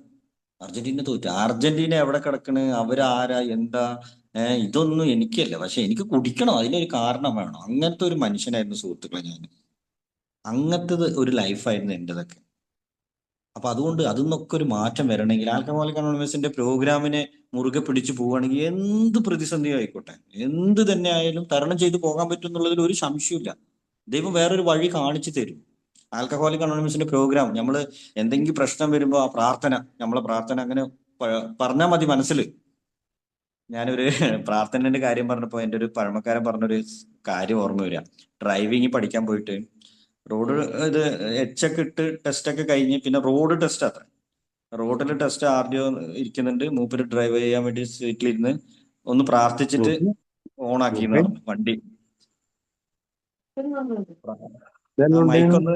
അർജന്റീന തോറ്റു. അർജന്റീന എവിടെ കിടക്കണ്, അവരാരാ, എന്താ, ഇതൊന്നും എനിക്കല്ല. പക്ഷെ എനിക്ക് കുടിക്കണം, അതിനൊരു കാരണം വേണം. അങ്ങനത്തെ ഒരു മനുഷ്യനായിരുന്നു സുഹൃത്തുക്കളെ ഞാൻ. അങ്ങനത്തെ ഒരു ലൈഫായിരുന്നു എൻ്റെതൊക്കെ. അപ്പൊ അതുകൊണ്ട് അതിന്നൊക്കെ ഒരു മാറ്റം വരണമെങ്കിൽ ആൽക്കഹോളിക് അനോണിമസിന്റെ പ്രോഗ്രാമിനെ മുറുകെ പിടിച്ചു പോവുകയാണെങ്കിൽ എന്ത് പ്രതിസന്ധിയും ആയിക്കോട്ടെ, എന്ത് തന്നെ ആയാലും തരണം ചെയ്ത് പോകാൻ പറ്റും എന്നുള്ളതിൽ ഒരു സംശയമില്ല. ദൈവം വേറൊരു വഴി കാണിച്ചു തരും. ആൽക്കഹോളിക് അനോണിമസിന്റെ പ്രോഗ്രാം, നമ്മൾ എന്തെങ്കിലും പ്രശ്നം വരുമ്പോൾ ആ പ്രാർത്ഥന, നമ്മളെ പ്രാർത്ഥന അങ്ങനെ പറഞ്ഞാൽ മതി മനസ്സിൽ. ഞാനൊരു പ്രാർത്ഥനയുടെ കാര്യം പറഞ്ഞപ്പോൾ എൻ്റെ ഒരു പഴമക്കാരൻ പറഞ്ഞൊരു കാര്യം ഓർമ്മ വരിക. ഡ്രൈവിംഗ് പഠിക്കാൻ പോയിട്ട് റോഡ് ഇത് എച്ചൊക്കെ ഇട്ട് ടെസ്റ്റ് ഒക്കെ കഴിഞ്ഞ് പിന്നെ റോഡ് ടെസ്റ്റ് അത്ര റോഡിൽ ടെസ്റ്റ് ആർഡിഒ ഇരിക്കുന്നുണ്ട്, മൂപ്പര് ഡ്രൈവ് ചെയ്യാൻ വേണ്ടി സീറ്റിലിരുന്ന് ഒന്ന് പ്രാർത്ഥിച്ചിട്ട് ഓൺ ആക്കി എന്ന് പറഞ്ഞു വണ്ടി. ആ മൈക്ക് ഒന്ന്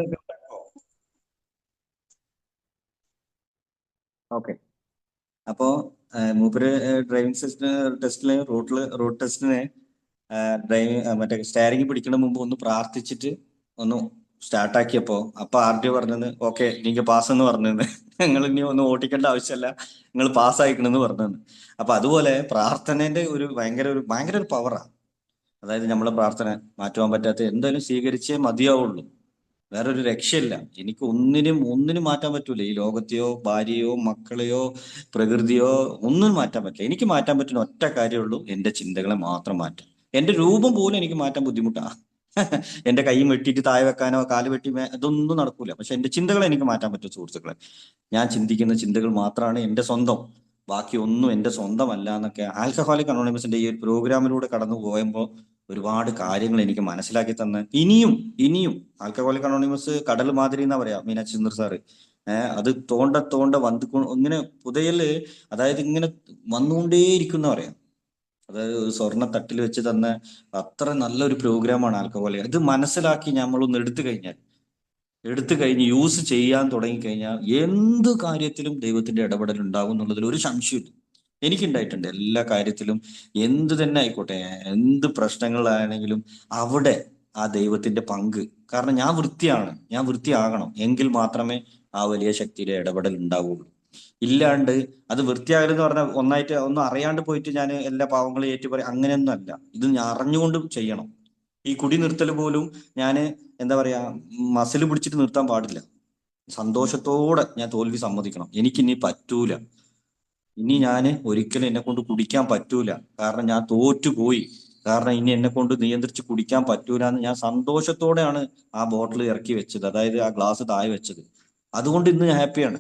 ഓക്കെ. അപ്പോ മൂപ്പര് ഡ്രൈവിംഗ് ടെസ്റ്റിന് റോഡ് ടെസ്റ്റിന് മറ്റേ സ്റ്റാരിങ് പിടിക്കുന്ന മുമ്പ് ഒന്ന് പ്രാർത്ഥിച്ചിട്ട് ഒന്ന് സ്റ്റാർട്ടാക്കിയപ്പോ അപ്പൊ ആർഡിഒ പറഞ്ഞത് ഓക്കെ നീங்க പാസ് എന്ന് പറഞ്ഞത്, നിങ്ങൾ ഇനി ഒന്നും ഓട്ടിക്കേണ്ട ആവശ്യമല്ല, നിങ്ങൾ പാസ് ആയിക്കണെന്ന് പറഞ്ഞത്. അപ്പൊ അതുപോലെ പ്രാർത്ഥനേന്റെ ഒരു ഭയങ്കര ഒരു പവറാണ്. അതായത് നമ്മളെ പ്രാർത്ഥന മാറ്റുവാൻ പറ്റാത്ത എന്തായാലും സ്വീകരിച്ചേ മതിയാവുള്ളൂ, വേറൊരു രക്ഷയില്ല. എനിക്ക് ഒന്നിനും മാറ്റാൻ പറ്റൂല. ഈ ലോകത്തെയോ ഭാര്യയോ മക്കളെയോ പ്രകൃതിയോ ഒന്നും മാറ്റാൻ പറ്റില്ല. എനിക്ക് മാറ്റാൻ പറ്റുന്ന ഒറ്റ കാര്യമുള്ളൂ, എന്റെ ചിന്തകളെ മാത്രം മാറ്റാം. എന്റെ രൂപം പോലും എനിക്ക് മാറ്റാൻ ബുദ്ധിമുട്ടാ. എന്റെ കൈ വെട്ടിയിട്ട് താഴെ വെക്കാനോ കാല് വെട്ടി ഇതൊന്നും നടക്കൂല. പക്ഷെ എന്റെ ചിന്തകളെ എനിക്ക് മാറ്റാൻ പറ്റും സുഹൃത്തുക്കളെ. ഞാൻ ചിന്തിക്കുന്ന ചിന്തകൾ മാത്രമാണ് എന്റെ സ്വന്തം, ബാക്കി ഒന്നും എന്റെ സ്വന്തമല്ല എന്നൊക്കെ ആൽക്കഹോളിക് അനോണിമസിന്റെ ഈ ഒരു പ്രോഗ്രാമിലൂടെ കടന്നു പോകുമ്പോൾ ഒരുപാട് കാര്യങ്ങൾ എനിക്ക് മനസ്സിലാക്കി തന്ന് ഇനിയും ആൽക്കഹോളിക് അനോണിമസ് കടൽ മാതിരി എന്നാ പറയാ മീനാക്ഷി സുന്ദർ സാറ്. അത് തോണ്ട ഇങ്ങനെ പുതയല്, അതായത് ഇങ്ങനെ വന്നുകൊണ്ടേയിരിക്കുന്ന പറയാം. അതായത് ഒരു സ്വർണ്ണ തട്ടിൽ വെച്ച് തന്ന അത്ര നല്ലൊരു പ്രോഗ്രാമാണ് ആൽക്കഹോളിക്. ഇത് മനസ്സിലാക്കി നമ്മളൊന്ന് എടുത്തു കഴിഞ്ഞ് യൂസ് ചെയ്യാൻ തുടങ്ങിക്കഴിഞ്ഞാൽ എന്ത് കാര്യത്തിലും ദൈവത്തിന്റെ ഇടപെടൽ ഉണ്ടാകും എന്നുള്ളതിൽ ഒരു സംശയമില്ല. എനിക്കുണ്ടായിട്ടുണ്ട് എല്ലാ കാര്യത്തിലും. എന്ത് തന്നെ ആയിക്കോട്ടെ, എന്ത് പ്രശ്നങ്ങളാണെങ്കിലും അവിടെ ആ ദൈവത്തിന്റെ പങ്ക്. കാരണം ഞാൻ വൃത്തിയാകണം, എങ്കിൽ മാത്രമേ ആ വലിയ ശക്തിയുടെ ഇടപെടൽ ഉണ്ടാവുള്ളൂ. ഇല്ലാണ്ട് അത് വൃത്തിയാകലെന്ന് പറഞ്ഞാൽ ഒന്നായിട്ട് ഒന്നും അറിയാണ്ട് പോയിട്ട് ഞാൻ എല്ലാ പാവങ്ങളും ഏറ്റുപറയും, അങ്ങനെയൊന്നും അല്ല. ഇത് ഞാൻ അറിഞ്ഞുകൊണ്ട് ചെയ്യണം. ഈ കുടി നിർത്തൽ പോലും ഞാൻ എന്താ പറയാ മസിൽ പിടിച്ചിട്ട് നിർത്താൻ പാടില്ല. സന്തോഷത്തോടെ ഞാൻ തോൽവി സമ്മതിക്കണം. എനിക്കിനി പറ്റൂല, ഇനി ഞാൻ ഒരിക്കലും എന്നെ കൊണ്ട് കുടിക്കാൻ പറ്റൂല, കാരണം ഞാൻ തോറ്റുപോയി, കാരണം ഇനി എന്നെ കൊണ്ട് നിയന്ത്രിച്ച് കുടിക്കാൻ പറ്റൂല എന്ന് ഞാൻ സന്തോഷത്തോടെയാണ് ആ ബോട്ടിൽ ഇറക്കി വെച്ചത്, അതായത് ആ ഗ്ലാസ് താഴെ വെച്ചത്. അതുകൊണ്ട് ഇന്ന് ഞാൻ ഹാപ്പിയാണ്.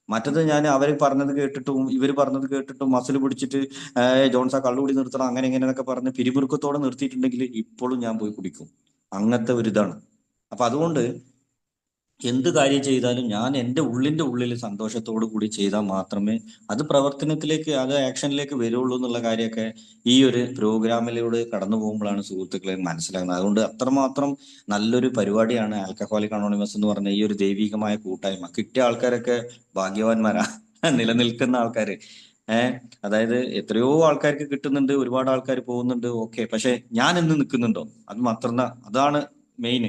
മറ്റത് ഞാൻ അവർ പറഞ്ഞത് കേട്ടിട്ടും ഇവർ പറഞ്ഞത് കേട്ടിട്ടും മസിൽ പിടിച്ചിട്ട് ജോൺസാ കള്ളുകൂടി നിർത്തണം അങ്ങനെ ഇങ്ങനെയൊക്കെ പറഞ്ഞ് പിരിമുറുക്കത്തോടെ നിർത്തിയിട്ടുണ്ടെങ്കിൽ ഇപ്പോഴും ഞാൻ പോയി കുടിക്കും. അങ്ങനത്തെ ഒരു ഇതാണ്. അപ്പൊ അതുകൊണ്ട് എന്ത് കാര്യം ചെയ്താലും ഞാൻ എൻ്റെ ഉള്ളിന്റെ ഉള്ളിൽ സന്തോഷത്തോടു കൂടി ചെയ്താൽ മാത്രമേ അത് പ്രവർത്തനത്തിലേക്ക്, അത് ആക്ഷനിലേക്ക് വരുള്ളൂ എന്നുള്ള കാര്യമൊക്കെ ഈ ഒരു പ്രോഗ്രാമിലൂടെ കടന്നു പോകുമ്പോഴാണ് സുഹൃത്തുക്കളെ മനസ്സിലാകുന്നത്. അതുകൊണ്ട് അത്രമാത്രം നല്ലൊരു പരിപാടിയാണ് ആൽക്കഹോളിക് അനോണിമസ് എന്ന് പറഞ്ഞ ഈ ഒരു ദൈവികമായ കൂട്ടായ്മ. കിട്ടിയ ആൾക്കാരൊക്കെ ഭാഗ്യവാന്മാരാ, നിലനിൽക്കുന്ന ആൾക്കാര്. അതായത് എത്രയോ ആൾക്കാർക്ക് കിട്ടുന്നുണ്ട്, ഒരുപാട് ആൾക്കാർ പോകുന്നുണ്ട്, ഓക്കെ. പക്ഷെ ഞാൻ എന്ന് നിൽക്കുന്നുണ്ടോ, അത് മാത്രം അതാണ് മെയിൻ.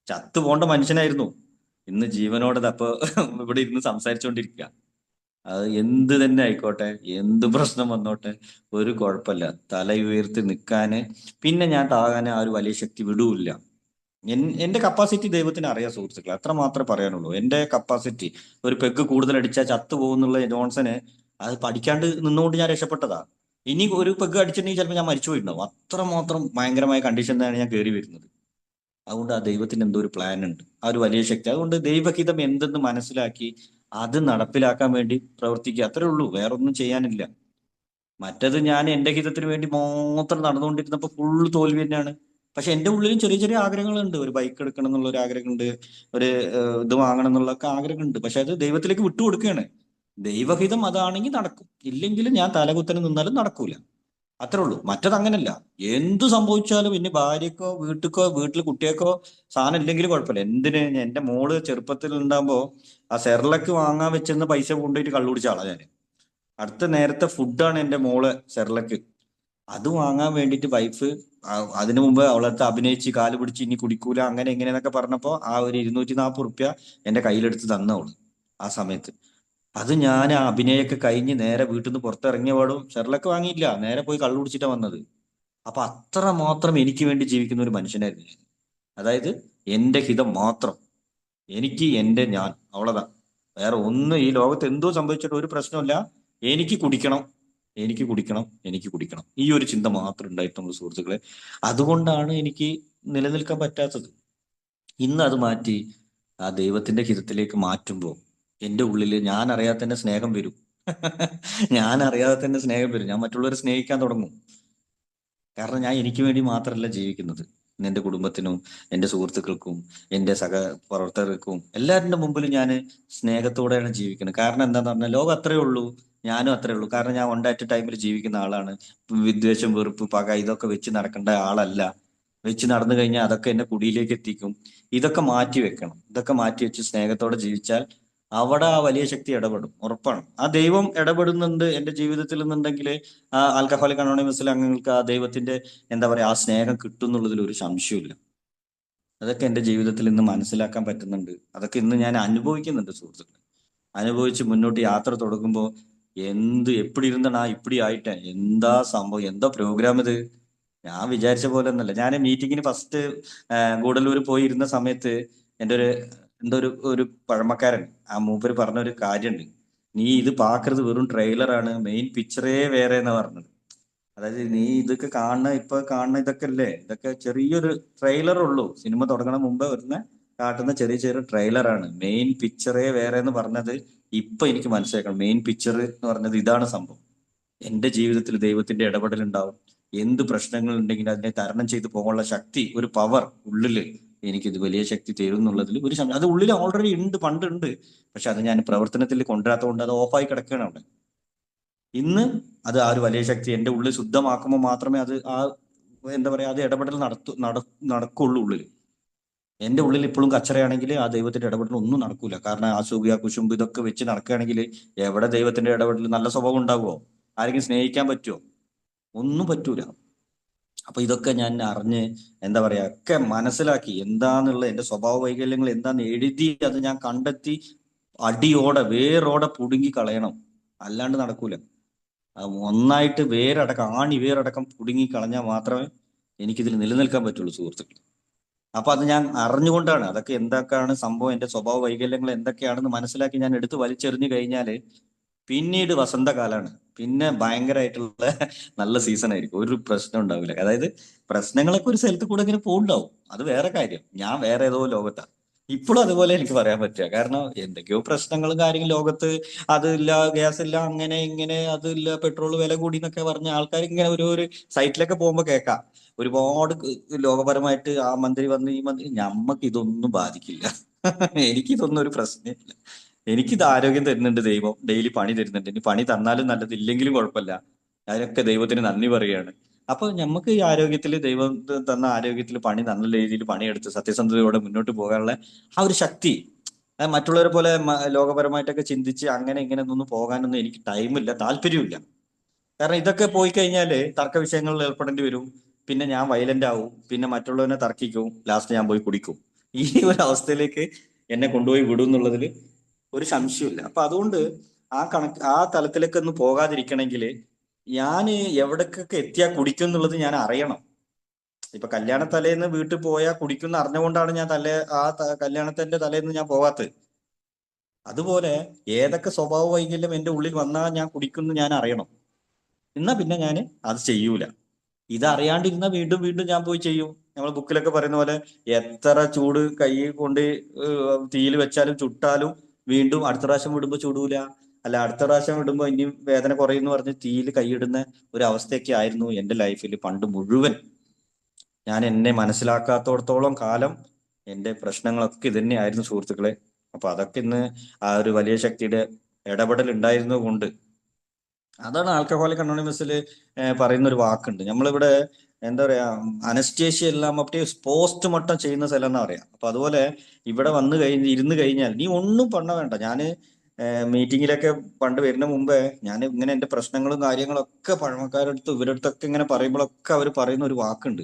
ചത്തു പോണ്ട മനുഷ്യനായിരുന്നു, ഇന്ന് ജീവനോടെ അപ്പൊ ഇവിടെ ഇരുന്ന് സംസാരിച്ചുകൊണ്ടിരിക്കുക. അത് എന്ത് തന്നെ ആയിക്കോട്ടെ, എന്ത് പ്രശ്നം വന്നോട്ടെ, ഒരു കുഴപ്പമില്ല, തല ഉയർത്തി നിൽക്കാന്. പിന്നെ ഞാൻ താകാന് ആ ഒരു വലിയ ശക്തി വിടൂല്ല. എന്റെ കപ്പാസിറ്റി ദൈവത്തിന് അറിയാം സുഹൃത്തുക്കളെ, അത്ര മാത്രമേ പറയാനുള്ളൂ. എന്റെ കപ്പാസിറ്റി ഒരു പെഗ് കൂടുതൽ അടിച്ചാൽ ചത്തു പോകുന്നുള്ള ജോൺസന് അത് പഠിക്കാണ്ട് നിന്നുകൊണ്ട് ഞാൻ രക്ഷപ്പെട്ടതാ. ഇനി ഒരു പെഗ് അടിച്ചിട്ടുണ്ടെങ്കിൽ ചിലപ്പോൾ ഞാൻ മരിച്ചു പോയിട്ടുണ്ടാവും. അത്രമാത്രം ഭയങ്കരമായ കണ്ടീഷനിലാണ് ഞാൻ കയറി വരുന്നത്. അതുകൊണ്ട് ആ ദൈവത്തിന് എന്തോ ഒരു പ്ലാൻ ഉണ്ട്, ആ ഒരു വലിയ ശക്തി. അതുകൊണ്ട് ദൈവഹിതം എന്തെന്ന് മനസ്സിലാക്കി അത് നടപ്പിലാക്കാൻ വേണ്ടി പ്രവർത്തിക്കുക, അത്രേ ഉള്ളൂ. വേറൊന്നും ചെയ്യാനില്ല. മറ്റത് ഞാൻ എന്റെ ഹിതത്തിന് വേണ്ടി മാത്രം നടന്നുകൊണ്ടിരുന്നപ്പോൾ ഫുള്ള് തോൽവി തന്നെയാണ്. പക്ഷെ എന്റെ ഉള്ളിലും ചെറിയ ചെറിയ ആഗ്രഹങ്ങളുണ്ട്. ഒരു ബൈക്ക് എടുക്കണം എന്നുള്ള ഒരു ആഗ്രഹമുണ്ട്, ഒരു ഇത് വാങ്ങണം എന്നുള്ളൊക്കെ ആഗ്രഹമുണ്ട്. പക്ഷെ അത് ദൈവത്തിലേക്ക് വിട്ടുകൊടുക്കുകയാണ്. ദൈവഹിതം അതാണെങ്കിൽ നടക്കും, ഇല്ലെങ്കിൽ ഞാൻ തലകുത്തനെ നിന്നാലും നടക്കൂല. അത്രേ ഉള്ളൂ. മറ്റത് അങ്ങനല്ല. എന്ത് സംഭവിച്ചാലും ഇനി ഭാര്യക്കോ വീട്ടിൽ കുട്ടികൾക്കോ സാധനം ഇല്ലെങ്കിലും കുഴപ്പമില്ല. എന്തിന് എന്റെ മോള് ചെറുപ്പത്തിൽ ഉണ്ടാകുമ്പോ ആ സെർലക്ക് വാങ്ങാൻ വെച്ചിരുന്ന പൈസ കൊണ്ടുപോയിട്ട് കള്ളു കുടിച്ച ആളാ ഞാൻ. അടുത്ത നേരത്തെ ഫുഡാണ് എന്റെ മോള് സെർലക്ക്. അത് വാങ്ങാൻ വേണ്ടിയിട്ട് വൈഫ് അതിനു മുമ്പ് അവളടുത്ത് അഭിനയിച്ച് കാല് പിടിച്ച് ഇനി കുടിക്കൂല അങ്ങനെ എങ്ങനെയെന്നൊക്കെ പറഞ്ഞപ്പോ ആ ഒരു 240 എന്റെ കയ്യിലെടുത്ത് തന്നവള് ആ സമയത്ത്. അത് ഞാൻ ആ അഭിനയൊക്കെ കഴിഞ്ഞ് നേരെ വീട്ടിൽ നിന്ന് പുറത്തിറങ്ങിയ പാടും ഷെർലക്ക് വാങ്ങിയില്ല, നേരെ പോയി കള്ളു കുടിച്ചിട്ടാ വന്നത്. അപ്പൊ അത്ര മാത്രം എനിക്ക് വേണ്ടി ജീവിക്കുന്ന ഒരു മനുഷ്യനായിരുന്നു ഞാൻ. അതായത് എന്റെ ഹിതം മാത്രം, ഞാൻ അவ்வளவுதான். വേറെ ഒന്നും ഈ ലോകത്ത് എന്തോ സംഭവിച്ചിട്ട് ഒരു പ്രശ്നമില്ല. എനിക്ക് കുടിക്കണം, എനിക്ക് കുടിക്കണം, ഈ ഒരു ചിന്ത മാത്രം ഉണ്ടായിട്ടുള്ളൂ സുഹൃത്തുക്കളെ. അതുകൊണ്ടാണ് എനിക്ക് നിലനിൽക്കാൻ പറ്റാത്തത്. ഇന്ന് അത് മാറ്റി ആ ദൈവത്തിന്റെ ഹിതത്തിലേക്ക് മാറ്റുമ്പോൾ എന്റെ ഉള്ളിൽ ഞാൻ അറിയാത്ത തന്നെ സ്നേഹം വരും. ഞാൻ അറിയാതെ തന്നെ സ്നേഹം വരും. ഞാൻ മറ്റുള്ളവരെ സ്നേഹിക്കാൻ തുടങ്ങും. കാരണം ഞാൻ എനിക്ക് വേണ്ടി മാത്രമല്ല ജീവിക്കുന്നത്. ഇന്ന് എന്റെ കുടുംബത്തിനും എന്റെ സുഹൃത്തുക്കൾക്കും എന്റെ സഹപ്രവർത്തകർക്കും എല്ലാവരുടെ മുമ്പിൽ ഞാൻ സ്നേഹത്തോടെയാണ് ജീവിക്കുന്നത്. കാരണം എന്താന്ന് പറഞ്ഞാൽ ലോകം അത്രേ ഉള്ളൂ, ഞാനും അത്രേ ഉള്ളൂ. കാരണം ഞാൻ വൺ അറ്റ് ടൈമിൽ ജീവിക്കുന്ന ആളാണ്. വിദ്വേഷം, വെറുപ്പ്, പക ഇതൊക്കെ വെച്ച് നടക്കേണ്ട ആളല്ല. വെച്ച് നടന്നു കഴിഞ്ഞാൽ അതൊക്കെ എന്നെ കുടിയിലേക്ക് എത്തിക്കും. ഇതൊക്കെ മാറ്റി വെക്കണം. ഇതൊക്കെ മാറ്റി വെച്ച് സ്നേഹത്തോടെ ജീവിച്ചാൽ അവിടെ ആ വലിയ ശക്തി ഇടപെടും, ഉറപ്പാണ്. ആ ദൈവം ഇടപെടുന്നുണ്ട് എന്റെ ജീവിതത്തിൽ എന്നുണ്ടെങ്കിൽ ആ ആൽക്കഹോളിക് അനോണിമസിലെ അംഗങ്ങൾക്ക് ആ ദൈവത്തിന്റെ എന്താ പറയാ ആ സ്നേഹം കിട്ടും എന്നുള്ളതിൽ ഒരു സംശയമില്ല. അതൊക്കെ എന്റെ ജീവിതത്തിൽ ഇന്ന് മനസ്സിലാക്കാൻ പറ്റുന്നുണ്ട്. അതൊക്കെ ഇന്ന് ഞാൻ അനുഭവിക്കുന്നുണ്ട് സുഹൃത്തുക്കളെ. അനുഭവിച്ച് മുന്നോട്ട് യാത്ര തുടങ്ങുമ്പോൾ എപ്പിടി ഇരുന്നാ ഇപ്പിടി ആയിട്ടേ എന്താ സംഭവം, എന്താ പ്രോഗ്രാം ഇത്. ഞാൻ വിചാരിച്ച പോലെ ഒന്നല്ല. ഞാൻ മീറ്റിങ്ങിന് ഫസ്റ്റ് ഗൂഡല്ലൂർ പോയി ഇരുന്ന സമയത്ത് എൻ്റെ ഒരു എന്തോ ഒരു പഴമക്കാരൻ ആ മൂപ്പര് പറഞ്ഞ ഒരു കാര്യമുണ്ട്. നീ ഇത് പാക്കരുത്, വെറും ട്രെയിലറാണ്, മെയിൻ പിക്ചറേ വേറെ എന്നാ പറഞ്ഞത്. അതായത് നീ ഇതൊക്കെ ഇപ്പൊ കാണുന്ന ഇതൊക്കെ അല്ലേ, ഇതൊക്കെ ചെറിയൊരു ട്രെയിലർ ഉള്ളൂ. സിനിമ തുടങ്ങണ മുമ്പ് വരുന്ന കാട്ടുന്ന ചെറിയ ചെറിയ ട്രെയിലറാണ്, മെയിൻ പിക്ചറേ വേറെ എന്ന് പറഞ്ഞത്. ഇപ്പൊ എനിക്ക് മനസ്സിലാക്കണം, മെയിൻ പിക്ചർ എന്ന് പറഞ്ഞത് ഇതാണ് സംഭവം. എന്റെ ജീവിതത്തിൽ ദൈവത്തിന്റെ ഇടപെടൽ ഉണ്ടാവും. എന്ത് പ്രശ്നങ്ങൾ ഉണ്ടെങ്കിലും അതിനെ തരണം ചെയ്ത് പോകാനുള്ള ശക്തി, ഒരു പവർ ഉള്ളില് എനിക്കിത് വലിയ ശക്തി തരും എന്നുള്ളതിൽ ഒരു അത് ഉള്ളിൽ ഓൾറെഡി ഉണ്ട്, പണ്ടുണ്ട്. പക്ഷെ അത് ഞാൻ പ്രവർത്തനത്തിൽ കൊണ്ടുവരാത്തതുകൊണ്ട് അത് ഓഫായി കിടക്കുകയാണ് അവിടെ. ഇന്ന് അത് ആ ഒരു വലിയ ശക്തി എന്റെ ഉള്ളിൽ ശുദ്ധമാക്കുമ്പോൾ മാത്രമേ അത് ആ എന്താ പറയാ അത് ഇടപെടൽ നടക്കുള്ളൂ ഉള്ളിൽ. എന്റെ ഉള്ളിൽ ഇപ്പോഴും കച്ചറയാണെങ്കിൽ ആ ദൈവത്തിന്റെ ഇടപെടൽ ഒന്നും നടക്കൂല. കാരണം അസൂയ, കുശുമ്പ് ഇതൊക്കെ വെച്ച് നടക്കുകയാണെങ്കിൽ എവിടെ ദൈവത്തിന്റെ ഇടപെടൽ, നല്ല സ്വഭാവം ഉണ്ടാവുമോ? ആരെങ്കിലും സ്നേഹിക്കാൻ പറ്റുമോ? ഒന്നും പറ്റൂല. അപ്പൊ ഇതൊക്കെ ഞാൻ അറിഞ്ഞ് എന്താ പറയാ ഒക്കെ മനസ്സിലാക്കി എന്താന്നുള്ള എന്റെ സ്വഭാവ വൈകല്യങ്ങൾ എന്താന്ന് എഴുതി അത് ഞാൻ കണ്ടെത്തി അടിയോടെ വേരോടെ പുടുങ്ങി കളയണം. അല്ലാണ്ട് നടക്കൂല. ഒന്നായിട്ട് വേരടക്കം, ആണി വേരടക്കം പുടുങ്ങി കളഞ്ഞാൽ മാത്രമേ എനിക്കിതിൽ നിലനിൽക്കാൻ പറ്റുള്ളൂ സുഹൃത്തുക്കൾ. അപ്പൊ അത് ഞാൻ അറിഞ്ഞുകൊണ്ടാണ് അതൊക്കെ എന്തൊക്കെയാണ് സംഭവം, എന്റെ സ്വഭാവ വൈകല്യങ്ങൾ എന്തൊക്കെയാണെന്ന് മനസ്സിലാക്കി ഞാൻ എടുത്ത് വലിച്ചെറിഞ്ഞു കഴിഞ്ഞാല് പിന്നീട് വസന്തകാലാണ്. പിന്നെ ഭയങ്കരമായിട്ടുള്ള നല്ല സീസൺ ആയിരിക്കും. ഒരു പ്രശ്നം ഉണ്ടാവില്ല. അതായത് പ്രശ്നങ്ങളൊക്കെ ഒരു സ്ഥലത്ത് കൂടെ ഇങ്ങനെ പോകുണ്ടാവും, അത് വേറെ കാര്യം. ഞാൻ വേറെ ഏതോ ലോകത്താണ്. ഇപ്പോഴും അതുപോലെ എനിക്ക് പറയാൻ പറ്റുക. കാരണം എന്തൊക്കെയോ പ്രശ്നങ്ങളും കാര്യങ്ങളും ലോകത്ത്, അതില്ല, ഗ്യാസ് ഇല്ല, അങ്ങനെ ഇങ്ങനെ, അതില്ല, പെട്രോൾ വില കൂടി എന്നൊക്കെ പറഞ്ഞ ആൾക്കാർ ഇങ്ങനെ ഒരു സൈറ്റിലൊക്കെ പോകുമ്പോൾ കേൾക്കാം ഒരുപാട് ലോകപരമായിട്ട് ആ മന്ത്രി വന്ന് ഈ മന്ത്രി. ഞമ്മക്ക് ഇതൊന്നും ബാധിക്കില്ല. എനിക്കിതൊന്നും ഒരു പ്രശ്നമില്ല. എനിക്കിത് ആരോഗ്യം തരുന്നുണ്ട് ദൈവം, ഡെയിലി പണി തരുന്നുണ്ട്. ഇനി പണി തന്നാലും നല്ലത്, ഇല്ലെങ്കിലും കുഴപ്പമില്ല. അതിനൊക്കെ ദൈവത്തിന് നന്ദി പറയുകയാണ്. അപ്പൊ നമുക്ക് ഈ ആരോഗ്യത്തിൽ, ദൈവം തന്ന ആരോഗ്യത്തിൽ പണി നല്ല രീതിയിൽ പണിയെടുത്ത് സത്യസന്ധതയോടെ മുന്നോട്ട് പോകാനുള്ള ആ ഒരു ശക്തി, മറ്റുള്ളവരെ പോലെ ലോകപരമായിട്ടൊക്കെ ചിന്തിച്ച് അങ്ങനെ ഇങ്ങനെ ഒന്നും പോകാനൊന്നും എനിക്ക് ടൈമില്ല, താല്പര്യമില്ല. കാരണം ഇതൊക്കെ പോയി കഴിഞ്ഞാല് തർക്ക വിഷയങ്ങളിൽ ഏർപ്പെടേണ്ടി വരും. പിന്നെ ഞാൻ വയലന്റ് ആവും, പിന്നെ മറ്റുള്ളവനെ തർക്കിക്കും, ലാസ്റ്റ് ഞാൻ പോയി കുടിക്കും. ഈ ഒരു അവസ്ഥയിലേക്ക് എന്നെ കൊണ്ടുപോയി വിടും എന്നുള്ളതിൽ ഒരു സംശയമില്ല. അപ്പൊ അതുകൊണ്ട് ആ തലത്തിലേക്കൊന്നും പോകാതിരിക്കണമെങ്കിൽ ഞാൻ എവിടേക്കൊക്കെ എത്തിയാ കുടിക്കും എന്നുള്ളത് ഞാൻ അറിയണം. ഇപ്പൊ കല്യാണ തലേന്ന് വീട്ടിൽ പോയാൽ കുടിക്കുന്ന അറിഞ്ഞുകൊണ്ടാണ് ഞാൻ കല്യാണത്തിന്റെ തലേന്ന് ഞാൻ പോകാത്തത്. അതുപോലെ ഏതൊക്കെ സ്വഭാവ വൈകല്യം എന്റെ ഉള്ളിൽ വന്നാൽ ഞാൻ കുടിക്കുന്നു ഞാൻ അറിയണം. എന്നാ പിന്നെ ഞാൻ അത് ചെയ്യൂല. ഇതറിയാണ്ടിരുന്ന വീണ്ടും വീണ്ടും ഞാൻ പോയി ചെയ്യും. നമ്മൾ ബുക്കിലൊക്കെ പറയുന്ന പോലെ എത്ര ചൂട് കൈ കൊണ്ട് തീയിൽ വെച്ചാലും ചുട്ടാലും വീണ്ടും അടുത്ത പ്രാവശ്യം വിടുമ്പോ ചൂടൂല. അല്ല, അടുത്ത പ്രാവശ്യം വിടുമ്പോ ഇനിയും വേദന കുറയുന്നു പറഞ്ഞ് തീയിൽ കൈയിടുന്ന ഒരു അവസ്ഥയൊക്കെ ആയിരുന്നു എന്റെ ലൈഫിൽ പണ്ട് മുഴുവൻ. ഞാൻ എന്നെ മനസ്സിലാക്കാത്തോടത്തോളം കാലം എന്റെ പ്രശ്നങ്ങളൊക്കെ ഇത് തന്നെയായിരുന്നു സുഹൃത്തുക്കളെ. അപ്പൊ അതൊക്കെ ഇന്ന് ആ ഒരു വലിയ ശക്തിയുടെ ഇടപെടൽ ഉണ്ടായിരുന്നത് കൊണ്ട്, അതാണ് ആൽക്കഹോളിക് അനോണിമസിൽ പറയുന്ന ഒരു വാക്കുണ്ട്. നമ്മളിവിടെ എന്താ പറയാ, അനസ്റ്റേഷ്യ എല്ലാം മറ്റേ പോസ്റ്റ്മോർട്ടം ചെയ്യുന്ന സ്ഥലം എന്നാ പറയാ. അപ്പൊ അതുപോലെ ഇവിടെ വന്നു ഇരുന്ന് കഴിഞ്ഞാൽ നീ ഒന്നും പണ വേണ്ട. ഞാന് മീറ്റിങ്ങിലൊക്കെ പണ്ട് വരുന്ന മുമ്പേ ഞാൻ ഇങ്ങനെ എന്റെ പ്രശ്നങ്ങളും കാര്യങ്ങളൊക്കെ പഴമക്കാരുടെ അടുത്ത് ഇവരുടെ അടുത്തൊക്കെ ഇങ്ങനെ പറയുമ്പോഴൊക്കെ അവർ പറയുന്ന ഒരു വാക്കുണ്ട്,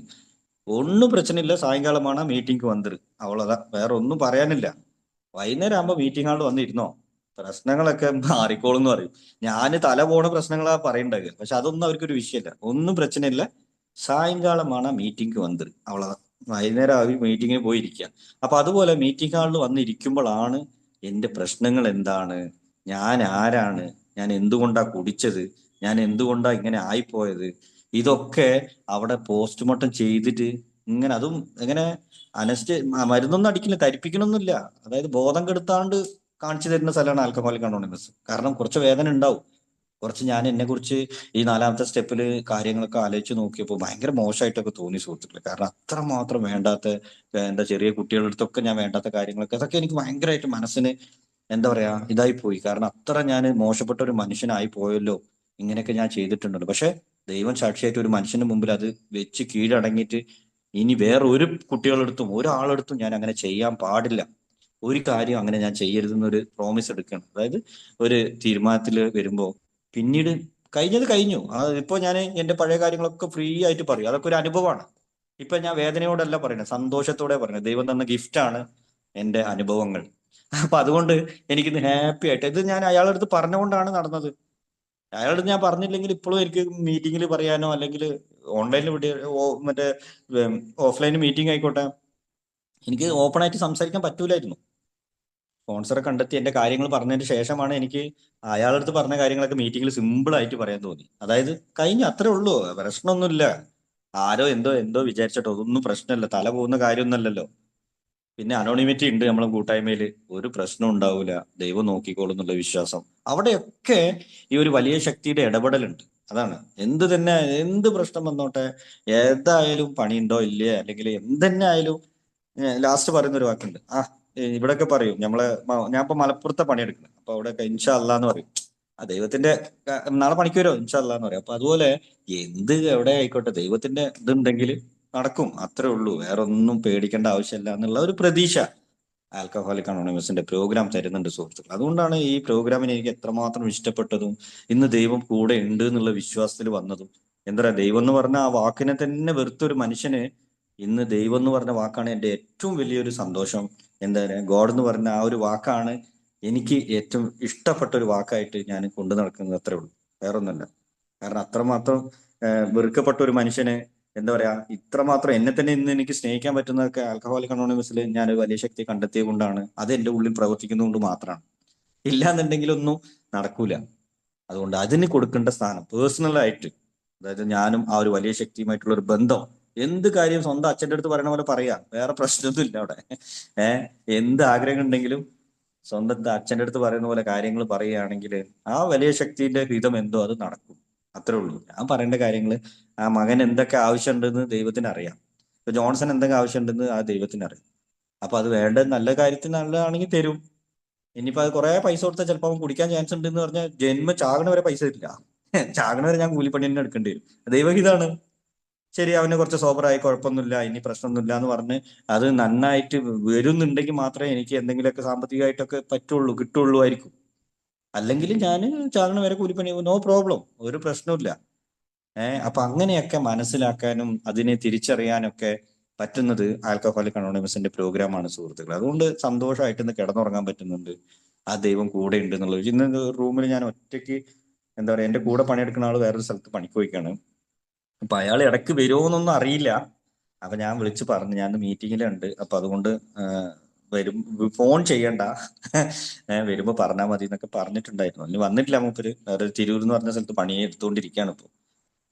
ഒന്നും പ്രശ്നമില്ല, സായങ്കാലമാണ് മീറ്റിംഗ് വന്നിரு, അവളതാ, വേറെ ഒന്നും പറയാനില്ല. വൈകുന്നേരം ആകുമ്പോ മീറ്റിംഗ് ഹാളിൽ വന്നിരുന്നോ, പ്രശ്നങ്ങളൊക്കെ മാറിക്കോളും എന്ന് പറയും. ഞാന് തല പോണ പ്രശ്നങ്ങളാ പറയണ്ടാകുക. പക്ഷെ അതൊന്നും അവർക്കൊരു വിഷയമല്ല, ഒന്നും പ്രശ്നമില്ല, സായങ്കാലമാണ് മീറ്റിംഗ് വന്നത്, അവളതാ, വൈകുന്നേരം അവർ മീറ്റിങ്ങിന് പോയിരിക്കുക. അപ്പൊ അതുപോലെ മീറ്റിംഗ് ഹാളിൽ വന്നിരിക്കുമ്പോഴാണ് എന്റെ പ്രശ്നങ്ങൾ എന്താണ്, ഞാൻ ആരാണ്, ഞാൻ എന്തുകൊണ്ടാ കുടിച്ചത്, ഞാൻ എന്തുകൊണ്ടാ ഇങ്ങനെ ആയിപ്പോയത്, ഇതൊക്കെ അവിടെ പോസ്റ്റ്മോർട്ടം ചെയ്തിട്ട് ഇങ്ങനെ, അതും എങ്ങനെ മരുന്നൊന്നും അടിക്കില്ല, ധരിപ്പിക്കണമൊന്നുമില്ല. അതായത് ബോധം കെടുത്താണ്ട് കാണിച്ചു തരുന്ന സ്ഥലമാണ് ആൽക്കഹോളിക് അനോണിമസ്. കാരണം കുറച്ച് വേദന ഉണ്ടാവും. കുറച്ച് ഞാൻ എന്നെ കുറിച്ച് ഈ 4-ാമത്തെ സ്റ്റെപ്പിൽ കാര്യങ്ങളൊക്കെ ആലോചിച്ച് നോക്കിയപ്പോൾ ഭയങ്കര മോശമായിട്ടൊക്കെ തോന്നി സുഹൃത്തുക്കളെ. കാരണം അത്രമാത്രം വേണ്ടാത്ത എന്താ ചെറിയ കുട്ടികളുടെ അടുത്തൊക്കെ ഞാൻ വേണ്ടാത്ത കാര്യങ്ങളൊക്കെ അതൊക്കെ എനിക്ക് ഭയങ്കരമായിട്ട് മനസ്സിന് എന്താ പറയാ ഇതായി പോയി. കാരണം അത്ര ഞാൻ മോശപ്പെട്ട ഒരു മനുഷ്യനായി പോയല്ലോ, ഇങ്ങനെയൊക്കെ ഞാൻ ചെയ്തിട്ടുണ്ടല്ലോ. പക്ഷെ ദൈവം സാക്ഷിയായിട്ട് ഒരു മനുഷ്യന്റെ മുമ്പിൽ അത് വെച്ച് കീഴടങ്ങിയിട്ട് ഇനി വേറെ ഒരു കുട്ടികളെടുത്തും ഒരാളെടുത്തും ഞാൻ അങ്ങനെ ചെയ്യാൻ പാടില്ല, ഒരു കാര്യം അങ്ങനെ ഞാൻ ചെയ്യരുതെന്നൊരു പ്രോമിസ് എടുക്കണം. അതായത് ഒരു തീരുമാനത്തിൽ വരുമ്പോൾ പിന്നീട് കഴിഞ്ഞത് കഴിഞ്ഞു. ഇപ്പൊ ഞാൻ എന്റെ പഴയ കാര്യങ്ങളൊക്കെ ഫ്രീ ആയിട്ട് പറയും. അതൊക്കെ ഒരു അനുഭവമാണ്. ഇപ്പൊ ഞാൻ വേദനയോടല്ല പറയുന്നത്, സന്തോഷത്തോടെ പറയുന്നത്. ദൈവം തന്ന ഗിഫ്റ്റാണ് എന്റെ അനുഭവങ്ങൾ. അപ്പൊ അതുകൊണ്ട് എനിക്കിന്ന് ഹാപ്പി ആയിട്ട് ഇത് ഞാൻ അയാളുടെ അടുത്ത് പറഞ്ഞുകൊണ്ടാണ് നടന്നത്. അയാളോട് ഞാൻ പറഞ്ഞില്ലെങ്കിൽ ഇപ്പോഴും എനിക്ക് മീറ്റിങ്ങിൽ പറയാനോ അല്ലെങ്കിൽ ഓൺലൈനിൽ മറ്റേ ഓഫ്ലൈൻ മീറ്റിംഗ് ആയിക്കോട്ടെ എനിക്ക് ഓപ്പൺ ആയിട്ട് സംസാരിക്കാൻ പറ്റൂലായിരുന്നു. സ്പോൺസറെ കണ്ടെത്തി എന്റെ കാര്യങ്ങൾ പറഞ്ഞതിന് ശേഷമാണ് എനിക്ക് അയാളുടെ അടുത്ത് പറഞ്ഞ കാര്യങ്ങളൊക്കെ മീറ്റിംഗിൽ സിമ്പിൾ ആയിട്ട് പറയാൻ തോന്നി. അതായത് കഴിഞ്ഞു, അത്രേ ഉള്ളൂ, പ്രശ്നമൊന്നുമില്ല. ആരോ എന്തോ എന്തോ വിചാരിച്ചിട്ടോ അതൊന്നും പ്രശ്നമല്ല, തല പോകുന്ന കാര്യമൊന്നുമല്ലല്ലോ. പിന്നെ അനോണിമിറ്റി ഉണ്ട് നമ്മളെ കൂട്ടായ്മയിൽ, ഒരു പ്രശ്നം ഉണ്ടാവില്ല, ദൈവം നോക്കിക്കോളും എന്നുള്ള വിശ്വാസം. അവിടെയൊക്കെ ഈ ഒരു വലിയ ശക്തിയുടെ ഇടപെടലുണ്ട്. അതാണ് എന്ത് തന്നെ എന്ത് പ്രശ്നം വന്നോട്ടെ, ഏതായാലും പണിയുണ്ടോ ഇല്ലേ, അല്ലെങ്കിൽ എന്തെന്നെ ആയാലും ലാസ്റ്റ് പറയുന്ന ഒരു വാക്കുണ്ട്. ഇവിടെയൊക്കെ പറയും ഞാൻ ഇപ്പൊ മലപ്പുറത്തെ പണിയെടുക്കുന്നത്, അപ്പൊ അവിടെ ഇൻഷാ അല്ലാ എന്ന് പറയും. ദൈവത്തിന്റെ നാളെ പണിക്ക് വരുമോ ഇൻഷാ അല്ലാ എന്ന് പറയും. അപ്പൊ അതുപോലെ എന്ത് എവിടെ ആയിക്കോട്ടെ ദൈവത്തിന്റെ ഇതുണ്ടെങ്കിൽ നടക്കും, അത്രേ ഉള്ളൂ. വേറെ ഒന്നും പേടിക്കേണ്ട ആവശ്യമില്ല എന്നുള്ള ഒരു പ്രതീക്ഷ ആൽക്കഹോളിക് അനോണിമസിന്റെ പ്രോഗ്രാം തരുന്നുണ്ട് സുഹൃത്തുക്കൾ. അതുകൊണ്ടാണ് ഈ പ്രോഗ്രാമിനെ എനിക്ക് എത്രമാത്രം ഇഷ്ടപ്പെട്ടതും ഇന്ന് ദൈവം കൂടെ ഉണ്ട് എന്നുള്ള വിശ്വാസത്തിൽ വന്നതും. എന്താ പറയാ, ദൈവം എന്ന് പറഞ്ഞ ആ വാക്കിനെ തന്നെ വെറുത്തൊരു മനുഷ്യന് ഇന്ന് ദൈവം എന്ന് പറഞ്ഞ വാക്കാണ് എൻ്റെ ഏറ്റവും വലിയൊരു സന്തോഷം. എന്താ പറയാ, ഗോഡ് എന്ന് പറഞ്ഞ ആ ഒരു വാക്കാണ് എനിക്ക് ഏറ്റവും ഇഷ്ടപ്പെട്ട ഒരു വാക്കായിട്ട് ഞാൻ കൊണ്ടു നടക്കുന്നത്. അത്രേ ഉള്ളൂ, വേറൊന്നുമല്ല. കാരണം അത്രമാത്രം വെറുക്കപ്പെട്ട ഒരു മനുഷ്യന് എന്താ പറയാ, ഇത്രമാത്രം എന്നെ തന്നെ ഇന്ന് എനിക്ക് സ്നേഹിക്കാൻ പറ്റുന്നതൊക്കെ ആൽക്കഹോളിക് അനോണിമസിൽ ഞാൻ വലിയ ശക്തി കണ്ടെത്തിയത് കൊണ്ടാണ്. അത് എൻ്റെ ഉള്ളിൽ പ്രവർത്തിക്കുന്നത് കൊണ്ട് മാത്രമാണ്. ഇല്ലാന്നുണ്ടെങ്കിലൊന്നും നടക്കൂല. അതുകൊണ്ട് അതിന് കൊടുക്കേണ്ട സ്ഥാനം പേഴ്സണലായിട്ട്, അതായത് ഞാനും ആ ഒരു വലിയ ശക്തിയുമായിട്ടുള്ള ഒരു ബന്ധം, എന്ത് കാര്യം സ്വന്തം അച്ഛൻ്റെ അടുത്ത് പറയണ പോലെ പറയാം, വേറെ പ്രശ്നമൊന്നും ഇല്ല അവിടെ. എന്ത് ആഗ്രഹം ഉണ്ടെങ്കിലും സ്വന്തം അച്ഛൻ്റെ അടുത്ത് പറയുന്ന പോലെ കാര്യങ്ങൾ പറയുകയാണെങ്കിൽ ആ വലിയ ശക്തിയുടെ ഹിതം എന്തോ അത് നടക്കും. അത്രേ ഉള്ളൂ. ഞാൻ പറയേണ്ട കാര്യങ്ങൾ, ആ മകൻ എന്തൊക്കെ ആവശ്യമുണ്ടെന്ന് ദൈവത്തിന് അറിയാം. ഇപ്പൊ ജോൺസൺ എന്തൊക്കെ ആവശ്യമുണ്ടെന്ന് ആ ദൈവത്തിന് അറിയാം. അപ്പൊ അത് വേണ്ടത് നല്ല കാര്യത്തിന് നല്ലതാണെങ്കിൽ തരും. ഇനിയിപ്പോ അത് കുറെ പൈസ കൊടുത്താൽ ചിലപ്പോൾ അവൻ കുടിക്കാൻ ചാൻസ് ഉണ്ട് എന്ന് പറഞ്ഞാൽ ജന്മ ചാകണ വരെ പൈസ തരില്ല. ചാകണ വരെ ഞാൻ കൂലിപ്പണി തന്നെ എടുക്കേണ്ടി വരും. ദൈവഹിതാണ്. ശരി, അവന് കുറച്ച് സോബറായി, കുഴപ്പമൊന്നുമില്ല, ഇനി പ്രശ്നമൊന്നുമില്ല എന്ന് പറഞ്ഞ് അത് നന്നായിട്ട് വരുന്നുണ്ടെങ്കിൽ മാത്രമേ എനിക്ക് എന്തെങ്കിലുമൊക്കെ സാമ്പത്തികമായിട്ടൊക്കെ പറ്റുള്ളൂ, കിട്ടുള്ളൂ ആയിരിക്കും. അല്ലെങ്കിൽ ഞാൻ ചാകണ വരെ കൂലിപ്പണി, നോ പ്രോബ്ലം, ഒരു പ്രശ്നമില്ല. അപ്പൊ അങ്ങനെയൊക്കെ മനസ്സിലാക്കാനും അതിനെ തിരിച്ചറിയാനൊക്കെ പറ്റുന്നത് ആൽക്കഹോളിക് അനോണിമസിന്റെ പ്രോഗ്രാമാണ് സുഹൃത്തുക്കൾ. അതുകൊണ്ട് സന്തോഷമായിട്ട് ഇന്ന് കിടന്നുറങ്ങാൻ പറ്റുന്നുണ്ട്. ആ ദൈവം കൂടെ ഉണ്ട് എന്നുള്ളത്. ഇന്ന് റൂമിൽ ഞാൻ ഒറ്റയ്ക്ക്, എന്താ പറയാ, എന്റെ കൂടെ പണിയെടുക്കുന്ന ആൾ വേറൊരു സ്ഥലത്ത് പണിക്ക് പോയിക്കാണ്. അപ്പൊ അയാൾ ഇടയ്ക്ക് വരുമോന്നൊന്നും അറിയില്ല. അപ്പൊ ഞാൻ വിളിച്ചു പറഞ്ഞു ഞാൻ മീറ്റിങ്ങിലുണ്ട്, അപ്പൊ അതുകൊണ്ട് വരും, ഫോൺ ചെയ്യണ്ട, വരുമ്പോ പറഞ്ഞാൽ മതി എന്നൊക്കെ പറഞ്ഞിട്ടുണ്ടായിരുന്നു. ഇനി വന്നിട്ടില്ല മൂപ്പര്, വേറെ തിരൂർ എന്ന് പറഞ്ഞ സ്ഥലത്ത് പണി എടുത്തുകൊണ്ടിരിക്കുകയാണ് ഇപ്പൊ.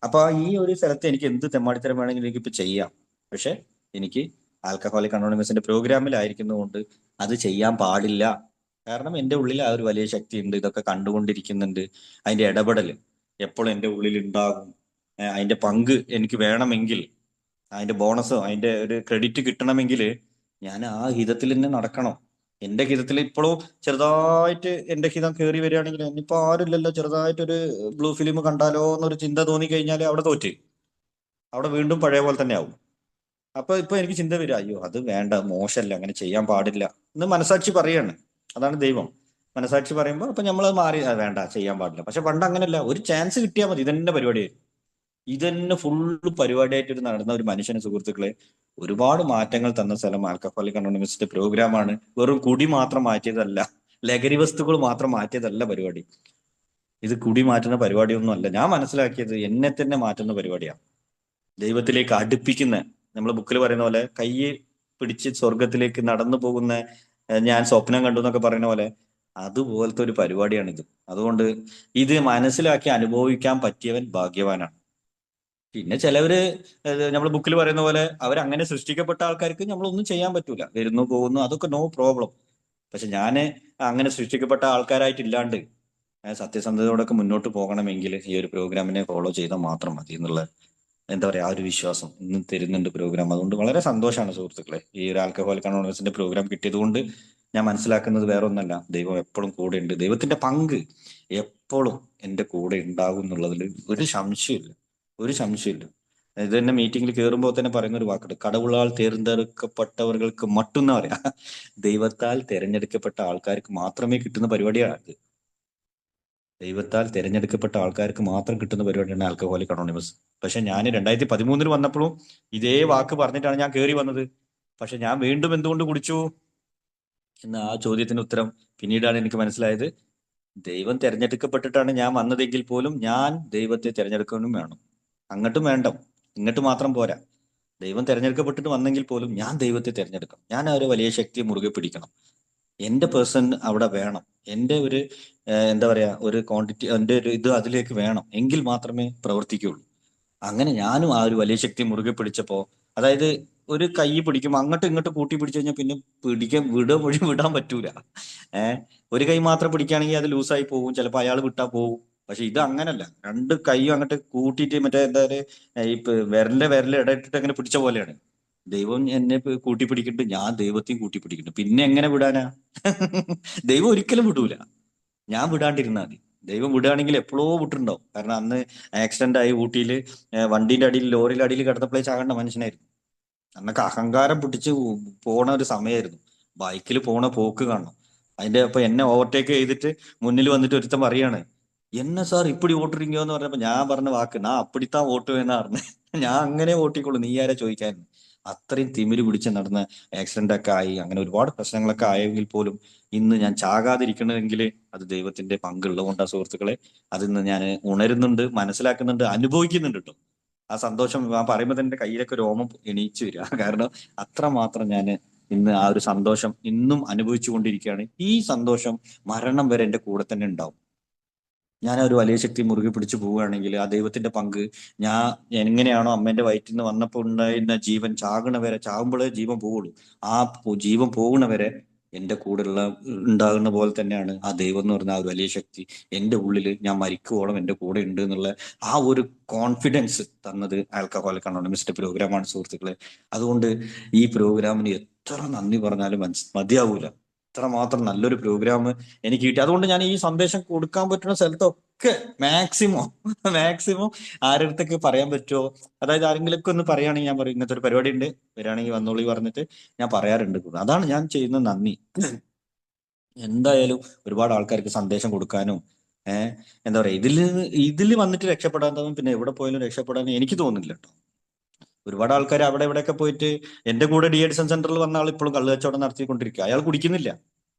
അപ്പൊ ഈ ഒരു സ്ഥലത്ത് എനിക്ക് എന്ത് തെമ്മാടിത്തരം വേണമെങ്കിലും എനിക്ക് ഇപ്പൊ ചെയ്യാം. പക്ഷെ എനിക്ക് ആൽക്കഹോളിക് അനോണിമസിന്റെ പ്രോഗ്രാമിലായിരിക്കുന്നതുകൊണ്ട് അത് ചെയ്യാൻ പാടില്ല. കാരണം എന്റെ ഉള്ളിൽ ആ ഒരു വലിയ ശക്തി ഉണ്ട്, ഇതൊക്കെ കണ്ടുകൊണ്ടിരിക്കുന്നുണ്ട്. അതിന്റെ ഇടപെടൽ എപ്പോഴും എന്റെ ഉള്ളിൽ ഉണ്ടാകും. അതിന്റെ പങ്ക് എനിക്ക് വേണമെങ്കിൽ, അതിന്റെ ബോണസോ അതിന്റെ ഒരു ക്രെഡിറ്റ് കിട്ടണമെങ്കിൽ ഞാൻ ആ ഹിതത്തിൽ തന്നെ നടക്കണം. എന്റെ ഹിതത്തിൽ ഇപ്പോഴും ചെറുതായിട്ട് എന്റെ ഹിതം കയറി വരികയാണെങ്കിൽ, ഇനിയിപ്പോ ആരുമില്ലല്ലോ, ചെറുതായിട്ടൊരു ബ്ലൂ ഫിലിം കണ്ടാലോ എന്നൊരു ചിന്ത തോന്നി കഴിഞ്ഞാൽ അവിടെ തോറ്റ്, അവിടെ വീണ്ടും പഴയ പോലെ തന്നെ ആവും. അപ്പൊ ഇപ്പൊ എനിക്ക് ചിന്ത വരിക, അയ്യോ അത് വേണ്ട, മോശമല്ല, അങ്ങനെ ചെയ്യാൻ പാടില്ല എന്ന് മനസാക്ഷി പറയാണ്. അതാണ് ദൈവം. മനസാക്ഷി പറയുമ്പോൾ അപ്പൊ നമ്മൾ മാറി, വേണ്ട, ചെയ്യാൻ പാടില്ല. പക്ഷെ പണ്ട് അങ്ങനെയല്ല, ഒരു ചാൻസ് കിട്ടിയാൽ മതി, ഇതന്നെ പരിപാടിയായിരുന്നു. ഇതന്നെ ഫുള്ള് പരിപാടിയായിട്ട് നടന്ന ഒരു മനുഷ്യന് സുഹൃത്തുക്കളെ ഒരുപാട് മാറ്റങ്ങൾ തന്ന സ്ഥലം ആൽക്കഹോളിക് അനോണിമസിന്റെ പ്രോഗ്രാമാണ്. വെറും കുടി മാത്രം മാറ്റിയതല്ല, ലഹരി വസ്തുക്കൾ മാത്രം മാറ്റിയതല്ല പരിപാടി. ഇത് കുടി മാറ്റുന്ന പരിപാടിയൊന്നും അല്ല. ഞാൻ മനസ്സിലാക്കിയത് എന്നെ തന്നെ മാറ്റുന്ന പരിപാടിയാണ്, ദൈവത്തിലേക്ക് അടുപ്പിക്കുന്ന. നമ്മൾ ബുക്കിൽ പറയുന്ന പോലെ കൈ പിടിച്ച് സ്വർഗത്തിലേക്ക് നടന്നു പോകുന്ന ഞാൻ സ്വപ്നം കണ്ടു എന്നൊക്കെ പറയുന്ന പോലെ അതുപോലത്തെ ഒരു പരിപാടിയാണിത്. അതുകൊണ്ട് ഇത് മനസ്സിലാക്കി അനുഭവിക്കാൻ പറ്റിയവൻ ഭാഗ്യവാനാണ്. പിന്നെ ചിലവര് നമ്മൾ ബുക്കിൽ പറയുന്ന പോലെ അവരങ്ങനെ സൃഷ്ടിക്കപ്പെട്ട ആൾക്കാർക്ക് നമ്മളൊന്നും ചെയ്യാൻ പറ്റൂല, വരുന്നു പോകുന്നു, അതൊക്കെ നോ പ്രോബ്ലം. പക്ഷെ ഞാന് അങ്ങനെ സൃഷ്ടിക്കപ്പെട്ട ആൾക്കാരായിട്ടില്ലാണ്ട് സത്യസന്ധതയോടൊക്കെ മുന്നോട്ട് പോകണമെങ്കിൽ ഈ ഒരു പ്രോഗ്രാമിനെ ഫോളോ ചെയ്താൽ മാത്രം മതി എന്നുള്ള എന്താ പറയാ ആ ഒരു വിശ്വാസം ഇന്നും തരുന്നുണ്ട് പ്രോഗ്രാം. അതുകൊണ്ട് വളരെ സന്തോഷമാണ് സുഹൃത്തുക്കളെ, ഈ ഒരു ആൽക്കഹോളിക് അനോണിമസിന്റെ പ്രോഗ്രാം കിട്ടിയത് കൊണ്ട് ഞാൻ മനസ്സിലാക്കുന്നത് വേറെ ഒന്നല്ല, ദൈവം എപ്പോഴും കൂടെ ഉണ്ട്, ദൈവത്തിന്റെ പങ്ക് എപ്പോഴും എന്റെ കൂടെ ഉണ്ടാകും എന്നുള്ളതിൽ ഒരു സംശയമില്ല, ഒരു സംശയമില്ല. ഇത് തന്നെ മീറ്റിംഗിൽ കയറുമ്പോൾ തന്നെ പറയുന്ന ഒരു വാക്കുണ്ട്, കടവുളാൽ തിരഞ്ഞെടുക്കപ്പെട്ടവർക്ക് മട്ടെന്ന് പറയാ. ദൈവത്താൽ തിരഞ്ഞെടുക്കപ്പെട്ട ആൾക്കാർക്ക് മാത്രമേ കിട്ടുന്ന പരിപാടിയാണ് ഇത്. ദൈവത്താൽ തിരഞ്ഞെടുക്കപ്പെട്ട ആൾക്കാർക്ക് മാത്രം കിട്ടുന്ന പരിപാടിയാണ് ആൽക്കഹോളിക് അനോണിമസ്. പക്ഷെ ഞാൻ 2013 വന്നപ്പോഴും ഇതേ വാക്ക് പറഞ്ഞിട്ടാണ് ഞാൻ കയറി വന്നത്. പക്ഷെ ഞാൻ വീണ്ടും എന്തുകൊണ്ട് കുടിച്ചു എന്ന ആ ചോദ്യത്തിന് ഉത്തരം പിന്നീടാണ് എനിക്ക് മനസ്സിലായത്. ദൈവം തിരഞ്ഞെടുക്കപ്പെട്ടിട്ടാണ് ഞാൻ വന്നതെങ്കിൽ പോലും ഞാൻ ദൈവത്തെ തിരഞ്ഞെടുക്കാനും വേണം. അങ്ങോട്ടും വേണ്ട, ഇങ്ങോട്ട് മാത്രം പോരാ. ദൈവം തിരഞ്ഞെടുക്കപ്പെട്ടിട്ട് വന്നെങ്കിൽ പോലും ഞാൻ ദൈവത്തെ തിരഞ്ഞെടുക്കണം. ഞാൻ ആ ഒരു വലിയ ശക്തിയെ മുറുകെ പിടിക്കണം. എന്റെ പേഴ്സൺ അവിടെ വേണം. എന്റെ ഒരു എന്താ പറയാ ഒരു ക്വാണ്ടിറ്റി, എന്റെ ഒരു ഇത് അതിലേക്ക് വേണം. എങ്കിൽ മാത്രമേ പ്രവർത്തിക്കുകയുള്ളൂ. അങ്ങനെ ഞാനും ആ ഒരു വലിയ ശക്തി മുറുകെ പിടിച്ചപ്പോ, അതായത് ഒരു കൈ പിടിക്കും അങ്ങോട്ടും ഇങ്ങോട്ടും കൂട്ടി പിടിച്ചു കഴിഞ്ഞാൽ പിന്നെ പിടിക്കാൻ വിടാൻ പറ്റൂല. ഏഹ് ഒരു കൈ മാത്രം പിടിക്കുകയാണെങ്കിൽ അത് ലൂസായി പോകും, ചിലപ്പോൾ അയാൾ വിട്ടാ പോകും. പക്ഷെ ഇത് അങ്ങനല്ല, രണ്ട് കൈയും അങ്ങോട്ട് കൂട്ടിയിട്ട് മറ്റേ എന്താ പറയുക ഇപ്പൊ വിരലിന്റെ ഇടയിട്ടിട്ട് അങ്ങനെ പിടിച്ച പോലെയാണ്. ദൈവം എന്നെ കൂട്ടിപ്പിടിക്കുന്നുണ്ട്, ഞാൻ ദൈവത്തെയും കൂട്ടിപ്പിടിക്കുന്നുണ്ട്. പിന്നെ എങ്ങനെ വിടാനാ? ദൈവം ഒരിക്കലും വിടൂല. ഞാൻ വിടാണ്ടിരുന്നാൽ മതി. ദൈവം വിടുകയാണെങ്കിൽ എപ്പോഴോ വിട്ടിട്ടുണ്ടാവും. കാരണം അന്ന് ആക്സിഡന്റ് ആയി ഊട്ടിയിൽ, വണ്ടിന്റെ അടിയിൽ ലോറിയുടെ അടിയിൽ കിടന്നപ്പോഴേ ചാകേണ്ട മനുഷ്യനായിരുന്നു. അന്നൊക്കെ അഹങ്കാരം പിടിച്ച് പോണ ഒരു സമയമായിരുന്നു. ബൈക്കിൽ പോണ പോക്ക് കാണണം. അതിന്റെ അപ്പൊ എന്നെ ഓവർടേക്ക് ചെയ്തിട്ട് മുന്നിൽ വന്നിട്ട് ഒരുത്തൻ പറയാണ്, എന്നെ സാർ ഇപ്പിടി ഓട്ടിരിക്കോ എന്ന് പറഞ്ഞപ്പോ ഞാൻ പറഞ്ഞ വാക്ക്, ഞാൻ അപ്പിടിത്താൻ ഓട്ടുവേന്നാ പറഞ്ഞത്. ഞാൻ അങ്ങനെ ഓട്ടിക്കോളൂ, നീ ആരാ ചോദിക്കാൻ. അത്രയും തിമിര് പിടിച്ച് നടന്ന ആക്സിഡന്റ് ഒക്കെ ആയി, അങ്ങനെ ഒരുപാട് പ്രശ്നങ്ങളൊക്കെ ആയെങ്കിൽ പോലും ഇന്ന് ഞാൻ ചാകാതിരിക്കണമെങ്കിൽ അത് ദൈവത്തിന്റെ പങ്കുള്ളതുകൊണ്ടാ സുഹൃത്തുക്കളെ. അതിന്ന് ഞാൻ ഉണരുന്നുണ്ട്, മനസ്സിലാക്കുന്നുണ്ട്, അനുഭവിക്കുന്നുണ്ട് കേട്ടോ. ആ സന്തോഷം ആ പറയുമ്പോൾ തന്നെ കയ്യിലൊക്കെ രോമം എണീച്ചു വരിക. കാരണം അത്രമാത്രം ഞാൻ ഇന്ന് ആ ഒരു സന്തോഷം ഇന്നും അനുഭവിച്ചു കൊണ്ടിരിക്കുകയാണ്. ഈ സന്തോഷം മരണം വരെ എന്റെ കൂടെ തന്നെ ഉണ്ടാവും. ഞാൻ ആ ഒരു വലിയ ശക്തി മുറുകെ പിടിച്ചു പോവുകയാണെങ്കിൽ ആ ദൈവത്തിന്റെ പങ്ക്, ഞാൻ എങ്ങനെയാണോ അമ്മേന്റെ വയറ്റിൽ നിന്ന് വന്നപ്പോൾ ഉണ്ടായിരുന്ന ജീവൻ ചാകണ വരെ, ചാകുമ്പോഴേ ജീവൻ പോവുള്ളൂ, ആ ജീവൻ പോകുന്ന വരെ എന്റെ കൂടെയുള്ള ഉണ്ടാകുന്ന പോലെ തന്നെയാണ് ആ ദൈവം എന്ന് പറഞ്ഞ ആ ഒരു വലിയ ശക്തി എന്റെ ഉള്ളിൽ, ഞാൻ മരിക്കുവോളം എന്റെ കൂടെ ഉണ്ട് എന്നുള്ള ആ ഒരു കോൺഫിഡൻസ് തന്നത് ആൽക്കഹോളിക് അനോണിമസിന്റെ പ്രോഗ്രാമാണ് സുഹൃത്തുക്കളെ. അതുകൊണ്ട് ഈ പ്രോഗ്രാമിന് എത്ര നന്ദി പറഞ്ഞാലും മതിയാവൂല. അത്രമാത്രം നല്ലൊരു പ്രോഗ്രാം എനിക്ക് കിട്ടി. അതുകൊണ്ട് ഞാൻ ഈ സന്ദേശം കൊടുക്കാൻ പറ്റുന്ന സ്ഥലത്തൊക്കെ മാക്സിമം മാക്സിമം ആരടുത്തൊക്കെ പറയാൻ പറ്റുമോ, അതായത് ആരെങ്കിലൊക്കെ ഒന്ന് പറയുകയാണെങ്കിൽ ഞാൻ പറയും ഇങ്ങനത്തെ ഒരു പരിപാടി ഉണ്ട്, വരികയാണെങ്കിൽ വന്നോളി പറഞ്ഞിട്ട് ഞാൻ പറയാറുണ്ട്. അതാണ് ഞാൻ ചെയ്യുന്ന നന്ദി. എന്തായാലും ഒരുപാട് ആൾക്കാർക്ക് സന്ദേശം കൊടുക്കാനും എന്താ പറയാ ഇതിൽ വന്നിട്ട് രക്ഷപ്പെടാത്തവൻ പിന്നെ എവിടെ പോയാലും രക്ഷപ്പെടാൻ എനിക്ക് തോന്നുന്നില്ല കേട്ടോ. ഒരുപാട് ആൾക്കാർ അവിടെ ഇവിടെയൊക്കെ പോയിട്ട്, എന്റെ കൂടെ ഡി അഡിക്ഷൻ സെന്ററിൽ വന്ന ആൾ ഇപ്പോഴും കള്ള് കച്ചവടം നടത്തിക്കൊണ്ടിരിക്കുക. അയാൾ കുടിക്കുന്നില്ല,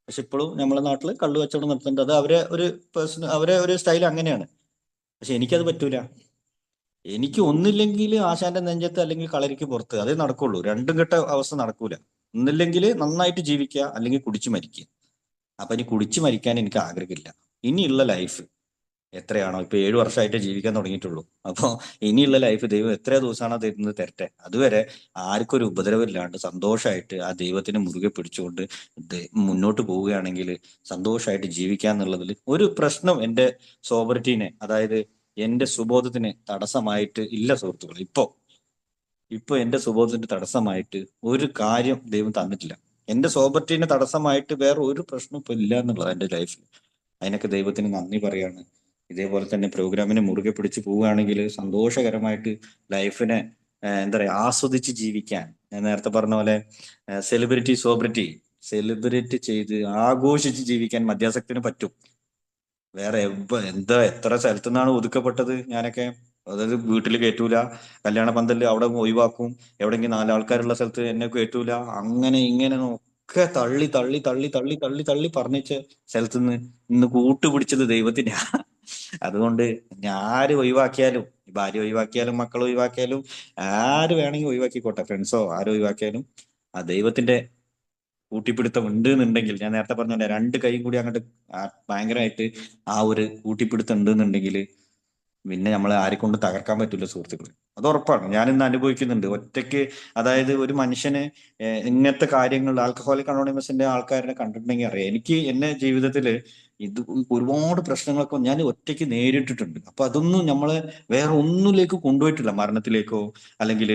പക്ഷെ ഇപ്പോഴും നമ്മുടെ നാട്ടിൽ കള്ളു കച്ചവടം നടത്തുന്നുണ്ട്. അത് അവരെ ഒരു പേഴ്സൺ, അവരെ ഒരു സ്റ്റൈൽ അങ്ങനെയാണ്. പക്ഷെ എനിക്കത് പറ്റൂല. എനിക്ക് ഒന്നില്ലെങ്കിൽ ആശാന്റെ നെഞ്ചത്ത് അല്ലെങ്കിൽ കളരിക്ക് പുറത്ത്, അതേ നടക്കുള്ളൂ. രണ്ടും കെട്ട അവസ്ഥ നടക്കൂല. ഒന്നില്ലെങ്കിൽ നന്നായിട്ട് ജീവിക്കുക, അല്ലെങ്കിൽ കുടിച്ചു മരിക്കുക. അപ്പൊ ഇനി കുടിച്ചു മരിക്കാൻ എനിക്ക് ആഗ്രഹമില്ല. ഇനിയുള്ള ലൈഫ് എത്രയാണോ, ഇപ്പൊ 7 വർഷമായിട്ട് ജീവിക്കാൻ തുടങ്ങിയിട്ടുള്ളൂ. അപ്പൊ ഇനിയുള്ള ലൈഫ് ദൈവം എത്ര ദിവസമാണോ തരുന്നത് തരട്ടെ. അതുവരെ ആർക്കും ഒരു ഉപദ്രവമില്ലാണ്ട് സന്തോഷമായിട്ട് ആ ദൈവത്തിനെ മുറുകെ പിടിച്ചുകൊണ്ട് മുന്നോട്ട് പോവുകയാണെങ്കിൽ സന്തോഷമായിട്ട് ജീവിക്കാന്നുള്ളതിൽ ഒരു പ്രശ്നം എന്റെ സോബറിറ്റീനെ, അതായത് എന്റെ സുബോധത്തിന് തടസ്സമായിട്ട് ഇല്ല സുഹൃത്തുക്കൾ. ഇപ്പൊ എന്റെ സുബോധത്തിന്റെ തടസ്സമായിട്ട് ഒരു കാര്യം ദൈവം തന്നിട്ടില്ല. എന്റെ സോബറിറ്റീനെ തടസ്സമായിട്ട് വേറെ ഒരു പ്രശ്നം ഇപ്പൊ ഇല്ല എന്നുള്ളത് എന്റെ ലൈഫിൽ. അതിനൊക്കെ ദൈവത്തിന് നന്ദി പറയാണ്. ഇതേപോലെ തന്നെ പ്രോഗ്രാമിനെ മുറുകെ പിടിച്ച് പോവുകയാണെങ്കിൽ സന്തോഷകരമായിട്ട് ലൈഫിനെ എന്താ പറയാ ആസ്വദിച്ച് ജീവിക്കാൻ, ഞാൻ നേരത്തെ പറഞ്ഞ പോലെ സെലിബ്രിറ്റി ചെയ്ത് ആഘോഷിച്ച് ജീവിക്കാൻ മദ്യാസക്തിന് പറ്റും. വേറെ എന്താ എത്ര സ്ഥലത്തു നിന്നാണ് ഒതുക്കപ്പെട്ടത് ഞാനൊക്കെ. അതായത് വീട്ടിൽ കയറ്റൂല, കല്യാണ പന്തല് അവിടെ ഒഴിവാക്കും, എവിടെയെങ്കിലും 4 ആൾക്കാരുള്ള സ്ഥലത്ത് എന്നെ കയറ്റൂല, അങ്ങനെ ഇങ്ങനെ ഒക്കെ തള്ളി തള്ളി തള്ളി തള്ളി തള്ളി തള്ളി പറഞ്ഞിച്ച സ്ഥലത്തുനിന്ന് ഇന്ന് കൂട്ടുപിടിച്ചത് ദൈവത്തിനാ. അതുകൊണ്ട് ആര് ഒഴിവാക്കിയാലും, ഭാര്യ ഒഴിവാക്കിയാലും മക്കൾ ഒഴിവാക്കിയാലും ആര് വേണമെങ്കിൽ ഒഴിവാക്കിക്കോട്ടെ, ഫ്രണ്ട്സോ ആരും ഒഴിവാക്കിയാലും ആ ദൈവത്തിന്റെ കൂട്ടിപ്പിടുത്തം ഉണ്ട് എന്നുണ്ടെങ്കിൽ, ഞാൻ നേരത്തെ പറഞ്ഞ 2 കൈയും കൂടി അങ്ങോട്ട് ഭയങ്കരമായിട്ട് ആ ഒരു കൂട്ടിപ്പിടുത്തം ഉണ്ട് എന്നുണ്ടെങ്കിൽ പിന്നെ നമ്മളെ ആരെക്കൊണ്ട് തകർക്കാൻ പറ്റില്ല സുഹൃത്തുക്കളെ. അത് ഉറപ്പാണ്. ഞാനിന്ന് അനുഭവിക്കുന്നുണ്ട് ഒറ്റയ്ക്ക്. അതായത് ഒരു മനുഷ്യന് ഇങ്ങനത്തെ കാര്യങ്ങൾ ആൽക്കഹോളിക് അനോണിമസിന്റെ ആൾക്കാരെ കണ്ടിട്ടുണ്ടെങ്കിൽ അറിയാം. എനിക്ക് എന്നെ ജീവിതത്തില് ഇത് ഒരുപാട് പ്രശ്നങ്ങളൊക്കെ ഞാൻ ഒറ്റയ്ക്ക് നേരിട്ടിട്ടുണ്ട്. അപ്പൊ അതൊന്നും നമ്മളെ വേറെ ഒന്നിലേക്ക് കൊണ്ടുപോയിട്ടില്ല, മരണത്തിലേക്കോ അല്ലെങ്കിൽ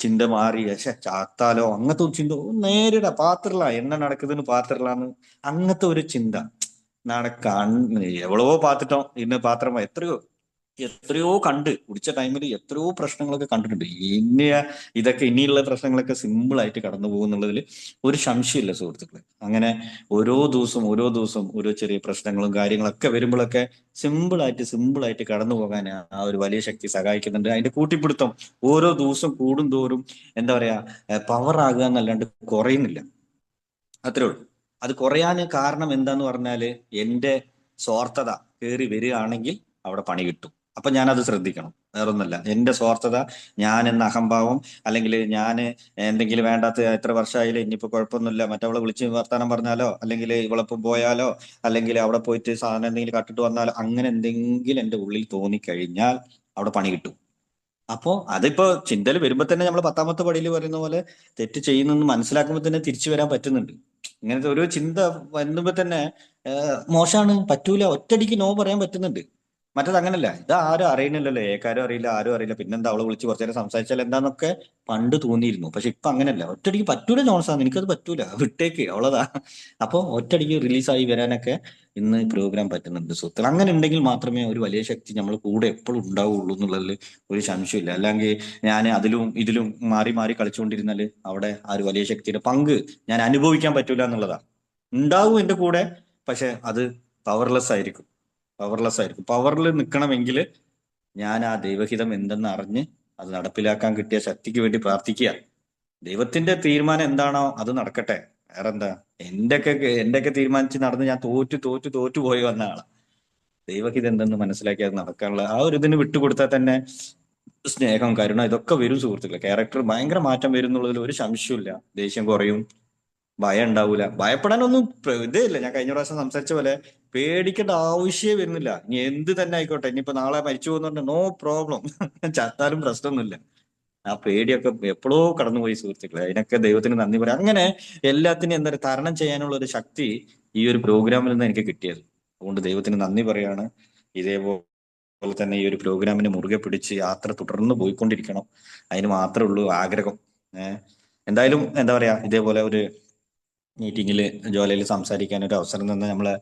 ചിന്ത മാറി പക്ഷെ ചാത്താലോ അങ്ങനത്തെ ഒരു ചിന്ത നേരിട പാത്രല എണ്ണ നടക്കുന്നതിന് പാത്രലാന്ന് അങ്ങനത്തെ ഒരു ചിന്ത എவ்வளவோ പാത്തിട്ടോ ഇന്ന് പാത്രം എത്രയോ കണ്ട് കുടിച്ച ടൈമിൽ എത്രയോ പ്രശ്നങ്ങളൊക്കെ കണ്ടിട്ടുണ്ട്. ഇനി ഇതൊക്കെ ഇനിയുള്ള പ്രശ്നങ്ങളൊക്കെ സിമ്പിൾ ആയിട്ട് കടന്നു പോകുന്നുള്ളതിൽ ഒരു സംശയമില്ല സുഹൃത്തുക്കളെ. അങ്ങനെ ഓരോ ദിവസവും ഓരോ ചെറിയ പ്രശ്നങ്ങളും കാര്യങ്ങളൊക്കെ വരുമ്പോഴൊക്കെ സിമ്പിൾ ആയിട്ട് കടന്നു പോകാൻ ആ ഒരു വലിയ ശക്തി സഹായിക്കുന്നുണ്ട്. അതിന്റെ കൂട്ടിപ്പിടുത്തം ഓരോ ദിവസം കൂടുന്തോറും എന്താ പറയാ പവർ ആകുക എന്നല്ലാണ്ട് കുറയുന്നില്ല. അത്രേ ഉള്ളൂ. അത് കുറയാൻ കാരണം എന്താന്ന് പറഞ്ഞാല് എന്റെ സ്വാർത്ഥത കയറി വരികയാണെങ്കിൽ അവിടെ പണി കിട്ടും. അപ്പൊ ഞാനത് ശ്രദ്ധിക്കണം. വേറൊന്നല്ല, എന്റെ സ്വാർത്ഥത, ഞാൻ എന്ന അഹംഭാവം, അല്ലെങ്കിൽ ഞാൻ എന്തെങ്കിലും വേണ്ടാത്ത എത്ര വർഷമായാലും ഇനിയിപ്പോ കുഴപ്പമൊന്നുമില്ല മറ്റവളെ വിളിച്ച് വർത്താനം പറഞ്ഞാലോ അല്ലെങ്കിൽ ഇവളൊപ്പം പോയാലോ അല്ലെങ്കിൽ അവിടെ പോയിട്ട് സാധനം എന്തെങ്കിലും കട്ടിട്ട് വന്നാലോ അങ്ങനെ എന്തെങ്കിലും എന്റെ ഉള്ളിൽ തോന്നിക്കഴിഞ്ഞാൽ അവിടെ പണി കിട്ടും. അപ്പോ അതിപ്പോ ചിന്തയിൽ വരുമ്പോ തന്നെ നമ്മൾ പത്താമത്തെ പടിയിൽ പറയുന്ന പോലെ തെറ്റ് ചെയ്യുന്നെന്ന് മനസ്സിലാക്കുമ്പോൾ തന്നെ തിരിച്ചു വരാൻ പറ്റുന്നുണ്ട്. ഇങ്ങനത്തെ ഒരു ചിന്ത വരുമ്പോ തന്നെ മോശമാണ്, പറ്റൂല, ഒറ്റയടിക്ക് നോ പറയാൻ പറ്റുന്നുണ്ട്. മറ്റത് അങ്ങനല്ല. ഇത് ആരും അറിയണില്ലല്ലോ, ഏക്കാരും അറിയില്ല, ആരും അറിയില്ല, പിന്നെന്താ അവളെ വിളിച്ച് കുറച്ചു നേരം സംസാരിച്ചാൽ എന്താന്നൊക്കെ പണ്ട് തോന്നിയിരുന്നു. പക്ഷെ ഇപ്പൊ അങ്ങനല്ല. ഒറ്റയടിക്ക് പറ്റൂല ജോൺസാണ്, എനിക്കത് പറ്റൂല, വിട്ടേക്ക് അവളതാ. അപ്പൊ ഒറ്റയടിക്ക് റിലീസായി വരാനൊക്കെ ഇന്ന് പ്രോഗ്രാം പറ്റുന്നുണ്ട് സുഹൃത്തുക്കൾ. അങ്ങനെ ഉണ്ടെങ്കിൽ മാത്രമേ ഒരു വലിയ ശക്തി നമ്മൾ കൂടെ എപ്പോഴും ഉണ്ടാവുള്ളൂ എന്നുള്ളതിൽ ഒരു സംശയമില്ല. അല്ലെങ്കിൽ ഞാൻ അതിലും ഇതിലും മാറി മാറി കളിച്ചുകൊണ്ടിരുന്നാല് അവിടെ ആ ഒരു വലിയ ശക്തിയുടെ പങ്ക് ഞാൻ അനുഭവിക്കാൻ പറ്റൂല എന്നുള്ളതാ. ഉണ്ടാവും എന്റെ കൂടെ, പക്ഷെ അത് പവർലെസ് ആയിരിക്കും. പവറിൽ നിൽക്കണമെങ്കിൽ ഞാൻ ആ ദൈവഹിതം എന്തെന്ന് അറിഞ്ഞ് അത് നടപ്പിലാക്കാൻ കിട്ടിയ ശക്തിക്ക് വേണ്ടി പ്രാർത്ഥിക്കുക. ദൈവത്തിന്റെ തീരുമാനം എന്താണോ അത് നടക്കട്ടെ. വേറെന്താ, എന്റെയൊക്കെ തീരുമാനിച്ച് നടന്ന് ഞാൻ തോറ്റു തോറ്റു തോറ്റു പോയി വന്ന ആളാ. ദൈവഹിതം എന്തെന്ന് മനസ്സിലാക്കി അത് നടക്കാനുള്ള ആ ഒരു ഇതിന് വിട്ടുകൊടുത്താൽ തന്നെ സ്നേഹം, കരുണ ഇതൊക്കെ വരും സുഹൃത്തുക്കളെ. ക്യാരക്ടർ ഭയങ്കര മാറ്റം വരും എന്നുള്ളതിൽ ഒരു സംശയമില്ല. ദേഷ്യം കുറയും, ഭയം ഉണ്ടാവൂല. ഭയപ്പെടാനൊന്നും ഇതേ ഇല്ല. ഞാൻ കഴിഞ്ഞ പ്രാവശ്യം സംസാരിച്ച പോലെ പേടിക്കേണ്ട ആവശ്യമേ വരുന്നില്ല. ഇനി എന്ത് തന്നെ ആയിക്കോട്ടെ, ഇനിയിപ്പോ നാളെ മരിച്ചു പോകുന്നുണ്ട്, നോ പ്രോബ്ലം. ചത്താലും പ്രശ്നമൊന്നുമില്ല. ആ പേടിയൊക്കെ എപ്പോഴോ കടന്നുപോയി സുഹൃത്തുക്കളെ. അതിനൊക്കെ ദൈവത്തിന് നന്ദി പറയാം. അങ്ങനെ എല്ലാത്തിനും എന്താ പറയുക തരണം ചെയ്യാനുള്ള ഒരു ശക്തി ഈ ഒരു പ്രോഗ്രാമിൽ നിന്ന് എനിക്ക് കിട്ടിയത്. അതുകൊണ്ട് ദൈവത്തിന് നന്ദി പറയാണ്. ഇതേപോലെ തന്നെ ഈ ഒരു പ്രോഗ്രാമിനെ മുറുകെ പിടിച്ച് യാത്ര തുടർന്ന് പോയിക്കൊണ്ടിരിക്കണം. അതിന് മാത്രമേ ഉള്ളൂ ആഗ്രഹം. എന്തായാലും എന്താ പറയാ, ഇതേപോലെ ഒരു മീറ്റിംഗിൽ ജോലയിൽ സംസാരിക്കാൻ ഒരു അവസരം തന്ന നമ്മളെ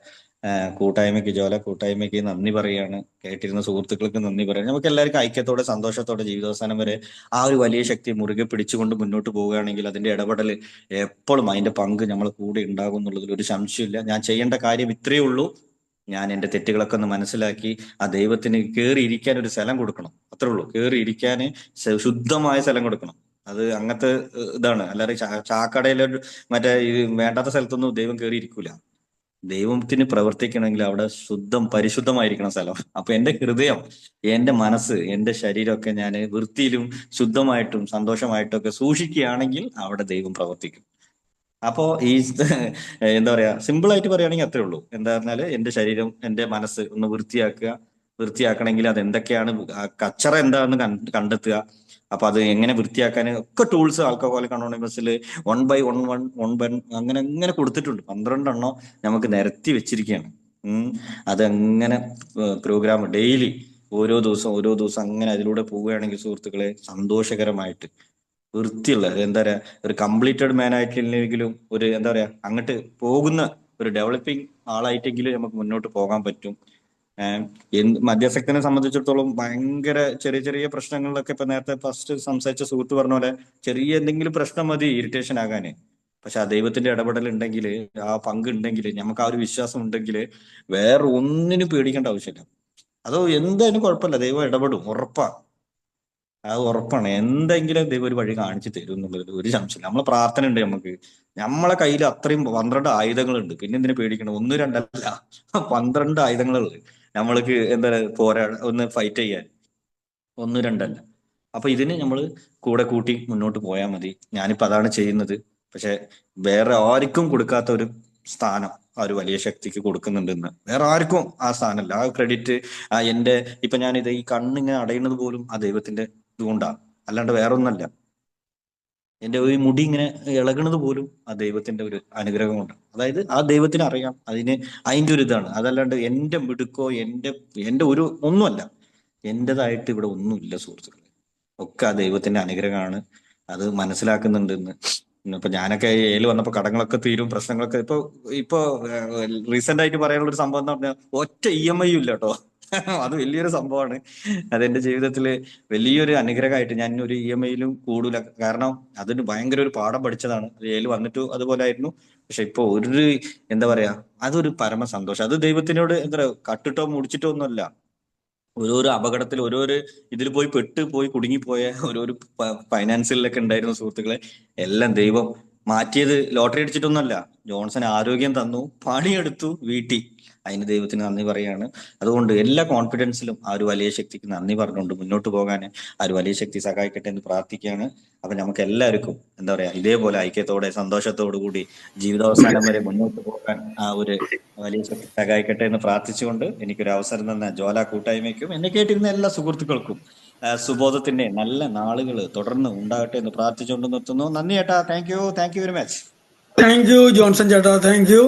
കൂട്ടായ്മയ്ക്ക് നന്ദി പറയാണ്. കേട്ടിരുന്ന സുഹൃത്തുക്കൾക്ക് നന്ദി പറയാണ്. നമുക്ക് എല്ലാവർക്കും ഐക്യത്തോടെ സന്തോഷത്തോടെ ജീവിതാവസാനം വരെ ആ ഒരു വലിയ ശക്തി മുറുകെ പിടിച്ചുകൊണ്ട് മുന്നോട്ട് പോവുകയാണെങ്കിൽ അതിന്റെ ഇടപെടൽ എപ്പോഴും അതിന്റെ പങ്ക് നമ്മളെ കൂടെ ഉണ്ടാകും എന്നുള്ളതിൽ ഒരു സംശയമില്ല. ഞാൻ ചെയ്യേണ്ട കാര്യം ഇത്രയേ ഉള്ളൂ. ഞാൻ എന്റെ തെറ്റുകളൊക്കെ ഒന്ന് മനസ്സിലാക്കി ആ ദൈവത്തിന് കയറിയിരിക്കാൻ ഒരു സ്ഥലം കൊടുക്കണം. അത്രേ ഉള്ളൂ. കയറിയിരിക്കാന് ശുദ്ധമായ സ്ഥലം കൊടുക്കണം. അത് അങ്ങനത്തെ ഇതാണ്. അല്ലാതെ ചാക്കടയിലെ മറ്റേ ഈ വേണ്ടാത്ത സ്ഥലത്തൊന്നും ദൈവം കയറിയിരിക്കൂല. ദൈവത്തിന് പ്രവർത്തിക്കണമെങ്കിൽ അവിടെ പരിശുദ്ധമായിരിക്കണം സ്ഥലം. അപ്പൊ എന്റെ ഹൃദയം, എന്റെ മനസ്സ്, എന്റെ ശരീരമൊക്കെ ഞാൻ വൃത്തിയിലും ശുദ്ധമായിട്ടും സന്തോഷമായിട്ടും ഒക്കെ സൂക്ഷിക്കുകയാണെങ്കിൽ അവിടെ ദൈവം പ്രവർത്തിക്കും. അപ്പോ ഈ എന്താ പറയാ, സിമ്പിൾ ആയിട്ട് പറയുകയാണെങ്കിൽ അത്രേ ഉള്ളൂ. എന്താ പറഞ്ഞാല് എന്റെ ശരീരം, എന്റെ മനസ്സ് ഒന്ന് വൃത്തിയാക്കുക. വൃത്തിയാക്കണമെങ്കിൽ അത് എന്തൊക്കെയാണ്, ആ കച്ചറ എന്താണെന്ന് കണ്ടെത്തുക. അപ്പൊ അത് എങ്ങനെ വൃത്തിയാക്കാൻ ഒക്കെ ടൂൾസ് ആൽക്കഹോളിക് അനോണിമസിൽ 1 by 1 അങ്ങനെ അങ്ങനെ കൊടുത്തിട്ടുണ്ട്. 12 എണ്ണം നമുക്ക് നിരത്തി വെച്ചിരിക്കുകയാണ്. അതങ്ങനെ പ്രോഗ്രാം ഡെയിലി ഓരോ ദിവസം അങ്ങനെ അതിലൂടെ പോവുകയാണെങ്കിൽ സുഹൃത്തുക്കളെ സന്തോഷകരമായിട്ട് വൃത്തിയുള്ള എന്താ പറയാ ഒരു കംപ്ലീറ്റഡ് മാൻ ആയിട്ടില്ലെങ്കിലും ഒരു എന്താ പറയാ അങ്ങോട്ട് പോകുന്ന ഒരു ഡെവലപ്പിംഗ് ആളായിട്ടെങ്കിലും നമുക്ക് മുന്നോട്ട് പോകാൻ പറ്റും. മദ്യാസക്തനെ സംബന്ധിച്ചിടത്തോളം ഭയങ്കര ചെറിയ ചെറിയ പ്രശ്നങ്ങളിലൊക്കെ ഇപ്പൊ നേരത്തെ ഫസ്റ്റ് സംസാരിച്ച സുഹൃത്ത് പറഞ്ഞ പോലെ ചെറിയ എന്തെങ്കിലും പ്രശ്നം മതി ഇറിറ്റേഷൻ ആകാന്. പക്ഷെ ആ ദൈവത്തിന്റെ ഇടപെടൽ ഉണ്ടെങ്കിൽ, ആ പങ്ക് ഉണ്ടെങ്കിൽ, നമുക്ക് ആ ഒരു വിശ്വാസം ഉണ്ടെങ്കിൽ വേറെ ഒന്നിനും പേടിക്കേണ്ട ആവശ്യമില്ല. അതോ എന്തായാലും കുഴപ്പമില്ല, ദൈവം ഇടപെടും, ഉറപ്പാ. അത് ഉറപ്പാണ്. എന്തെങ്കിലും ദൈവം ഒരു വഴി കാണിച്ചു തരും എന്നുള്ളത് ഒരു സംശയമില്ല. നമ്മളെ പ്രാർത്ഥന ഉണ്ട് നമുക്ക്. നമ്മളെ കയ്യിൽ അത്രയും 12 ആയുധങ്ങളുണ്ട്. പിന്നെ എന്തിനു പേടിക്കണം? ഒന്ന് രണ്ടല്ല, 12 ആയുധങ്ങളുള്ളത് നമ്മൾക്ക് എന്താ ഒന്ന് ഫൈറ്റ് ചെയ്യാൻ. ഒന്ന് രണ്ടല്ല. അപ്പൊ ഇതിന് നമ്മൾ കൂടെ കൂട്ടി മുന്നോട്ട് പോയാൽ മതി. ഞാനിപ്പോ അതാണ് ചെയ്യുന്നത്. പക്ഷെ വേറെ ആർക്കും കൊടുക്കാത്ത ഒരു സ്ഥാനം ആ ഒരു വലിയ ശക്തിക്ക് കൊടുക്കുന്നുണ്ടെന്ന്. വേറെ ആർക്കും ആ സ്ഥാനമല്ല. ആ ക്രെഡിറ്റ് എന്റെ ഇപ്പൊ ഞാനിത് ഈ കണ്ണിങ്ങനെ അടയുന്നത് പോലും ആ ദൈവത്തിന്റെ ഇതുകൊണ്ടാണ്, അല്ലാണ്ട് വേറെ ഒന്നല്ല. എന്റെ ഈ മുടി ഇങ്ങനെ ഇളകുന്നത് പോലും ആ ദൈവത്തിന്റെ ഒരു അനുഗ്രഹം കൊണ്ടാണ്. അതായത് ആ ദൈവത്തിന് അറിയാം അതിന്റെ ഒരു ഇതാണ്. അതല്ലാണ്ട് എന്റെ മിടുക്കോ എന്റെ ഒരു ഒന്നുമല്ല. എന്റേതായിട്ട് ഇവിടെ ഒന്നുമില്ല സുഹൃത്തുക്കളെ. ഒക്കെ ആ ദൈവത്തിന്റെ അനുഗ്രഹമാണ്. അത് മനസ്സിലാക്കുന്നുണ്ടെന്ന്. ഇപ്പൊ ഞാനൊക്കെ ഏല് വന്നപ്പോ കടങ്ങളൊക്കെ തീരും, പ്രശ്നങ്ങളൊക്കെ ഇപ്പൊ റീസെന്റ് ആയിട്ട് പറയാനുള്ള ഒരു സംഭവം എന്ന് പറഞ്ഞാൽ ഒറ്റ EMI ഇല്ല കേട്ടോ. അത് വലിയൊരു സംഭവമാണ്. അതെന്റെ ജീവിതത്തില് വലിയൊരു അനുഗ്രഹമായിട്ട്. ഞാൻ ഒരു EMI കൂടൂല, കാരണം അതിന് ഭയങ്കര ഒരു പാഠം പഠിച്ചതാണ്. ഏല് വന്നിട്ട് അതുപോലെ ആയിരുന്നു. പക്ഷെ ഇപ്പൊ ഒരു എന്താ പറയാ, അതൊരു പരമ സന്തോഷം. അത് ദൈവത്തിനോട് എന്താ പറയാ, കട്ടിട്ടോ മുടിച്ചിട്ടോ ഒന്നുമല്ല. ഓരോരോ അപകടത്തിൽ ഓരോരോ ഇതിൽ പോയി കുടുങ്ങിപ്പോയ ഓരോരോ ഫൈനാൻസിലൊക്കെ ഉണ്ടായിരുന്ന സുഹൃത്തുക്കളെ എല്ലാം ദൈവം മാറ്റിയത് ലോട്ടറി അടിച്ചിട്ടൊന്നുമല്ല. ജോൺസൺ ആരോഗ്യം തന്നു, പണിയെടുത്തു, വീട്ടി. അതിന് ദൈവത്തിന് നന്ദി പറയാണ്. അതുകൊണ്ട് എല്ലാ കോൺഫിഡൻസിലും ആ ഒരു വലിയ ശക്തിക്ക് നന്ദി പറഞ്ഞുകൊണ്ട് മുന്നോട്ട് പോകാൻ ആ ഒരു വലിയ ശക്തി സഹായിക്കട്ടെ എന്ന് പ്രാർത്ഥിക്കുകയാണ്. അപ്പൊ നമുക്ക് എല്ലാവർക്കും എന്താ പറയാ, ഇതേപോലെ ഐക്യത്തോടെ സന്തോഷത്തോടു കൂടി ജീവിതാവസാനം വരെ മുന്നോട്ട് പോകാൻ ആ ഒരു വലിയ ശക്തി സഹായിക്കട്ടെ എന്ന് പ്രാർത്ഥിച്ചുകൊണ്ട് എനിക്കൊരു അവസരം തന്ന ജ്വാല കൂട്ടായ്മയ്ക്കും എന്നെ കേട്ടിരുന്ന എല്ലാ സുഹൃത്തുക്കൾക്കും സുബോധത്തിന്റെ നല്ല നാളുകൾ തുടർന്ന് ഉണ്ടാകട്ടെ എന്ന് പ്രാർത്ഥിച്ചുകൊണ്ട് നിർത്തുന്നു. നന്ദി ഏട്ടാ. Thank you very much. Thank you Johnson ചേട്ടാ, താങ്ക് യു.